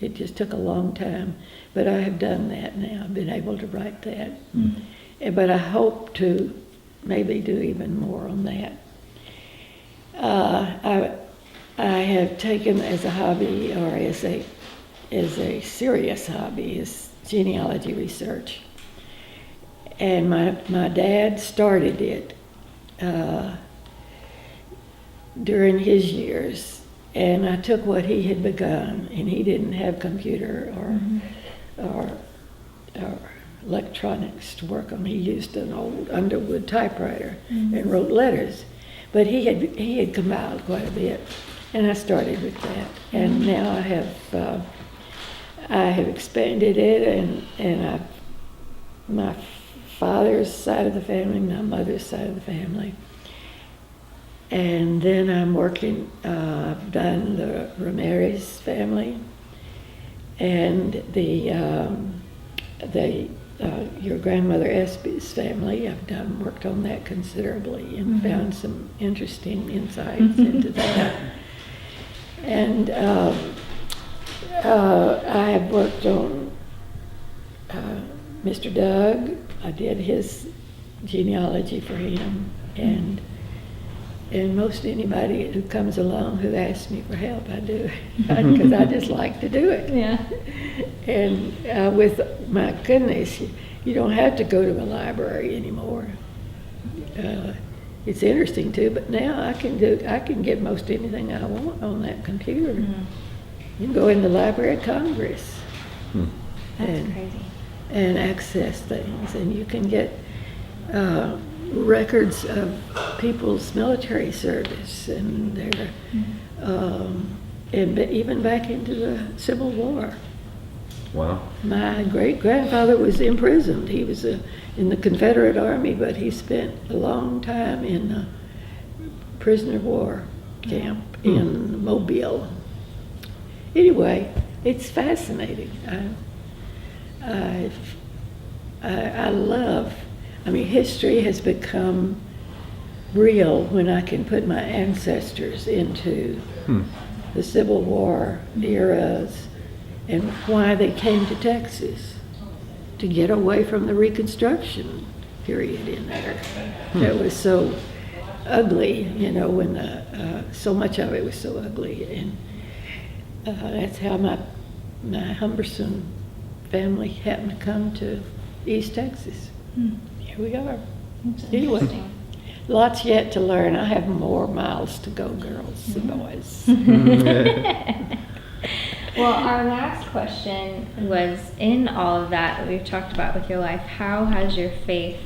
It just took a long time, but I have done that now. I've been able to write that. But I hope to maybe do even more on that. I have taken as a hobby, or as a serious hobby, is genealogy research. And my dad started it during his years, and I took what he had begun, and he didn't have computer or electronics to work on. He used an old Underwood typewriter and wrote letters, but he had compiled quite a bit, and I started with that, and now I have expanded it, and my father's side of the family, my mother's side of the family. And then I'm working, I've done the Ramirez family and your grandmother Espy's family. I've worked on that considerably and found some interesting insights into that. And I have worked on Mr. Doug. I did his genealogy for him, and most anybody who comes along who asks me for help, I do, because I just like to do it. Yeah. And with my goodness, you don't have to go to a library anymore. It's interesting too, but now I can get most anything I want on that computer. You can go in the Library of Congress. That's crazy. And access things, and you can get records of people's military service and their, and even back into the Civil War. Wow. My great-grandfather was imprisoned. He was in the Confederate Army, but he spent a long time in a prisoner of war camp in Mobile. Anyway, it's fascinating. I love, history has become real when I can put my ancestors into the Civil War eras and why they came to Texas to get away from the Reconstruction period in there. That was so ugly, when so much of it was so ugly. And that's how my Humberson family happened to come to East Texas. Here we are. That's Anyway, interesting. lots yet to learn. I have more miles to go, girls and boys. Well, our last question was, in all of that we've talked about with your life, how has your faith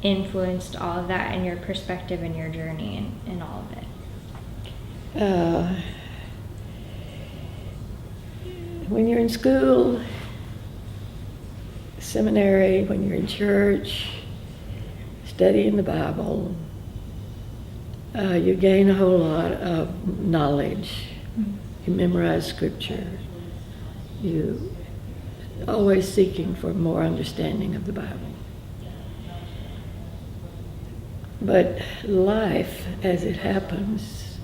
influenced all of that and your perspective and your journey and all of it? When you're in school, seminary, when you're in church, studying the Bible, you gain a whole lot of knowledge. You memorize scripture. You always seeking for more understanding of the Bible. But life, as it happens,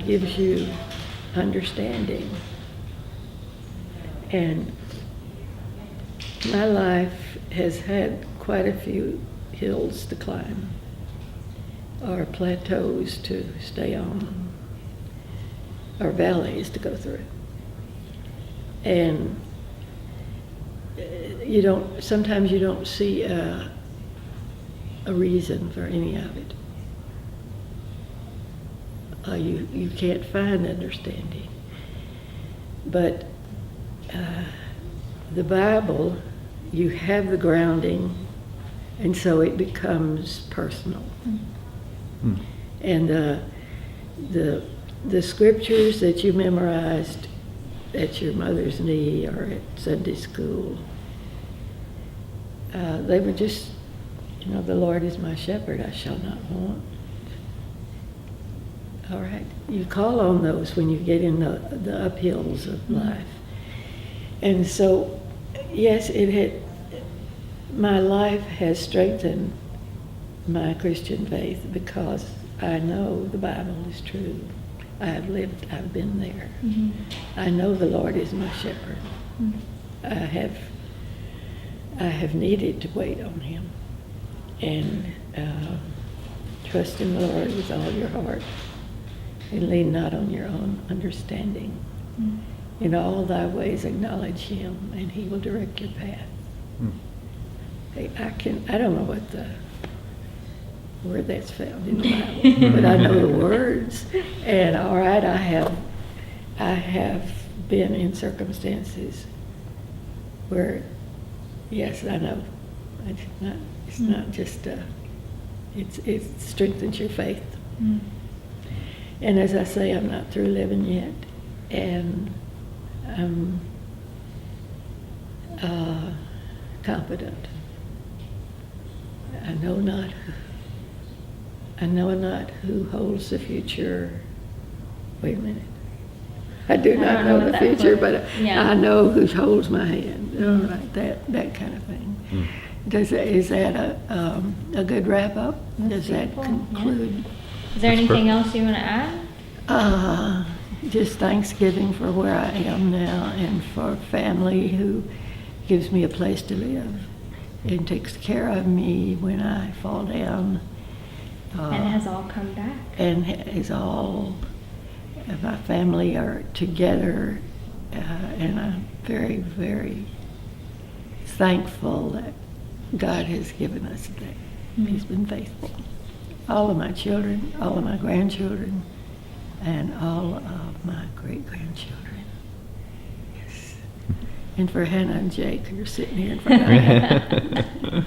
gives you understanding. And my life has had quite a few hills to climb, or plateaus to stay on, or valleys to go through. And sometimes you don't see a reason for any of it. You can't find understanding. But the Bible, you have the grounding, and so it becomes personal. And the scriptures that you memorized at your mother's knee or at Sunday school, they were just, the Lord is my shepherd, I shall not want. All right, you call on those when you get in the uphills of life. And so, yes, my life has strengthened my Christian faith because I know the Bible is true. I've been there. Mm-hmm. I know the Lord is my shepherd. Mm-hmm. I have needed to wait on Him and trust in the Lord with all your heart and lean not on your own understanding. Mm-hmm. In all thy ways acknowledge Him and He will direct your path. I don't know where that's found in the Bible, but I know the words. And all right, I have been in circumstances where, yes, I know. It's not just it strengthens your faith. And as I say, I'm not through living yet, and I'm confident. I know not who holds the future. Wait a minute. I do not know the future, but I know who holds my hand. All right, that kind of thing. Is that a good wrap up? Does that conclude? Yeah. Is there anything else you want to add? Just thanksgiving for where I am now and for family who gives me a place to live and takes care of me when I fall down. And it has all come back. And my family are together, and I'm very, very thankful that God has given us that. He's been faithful. All of my children, all of my grandchildren, and all of my great-grandchildren. Yes. And for Hannah and Jake, who are sitting here in front of me.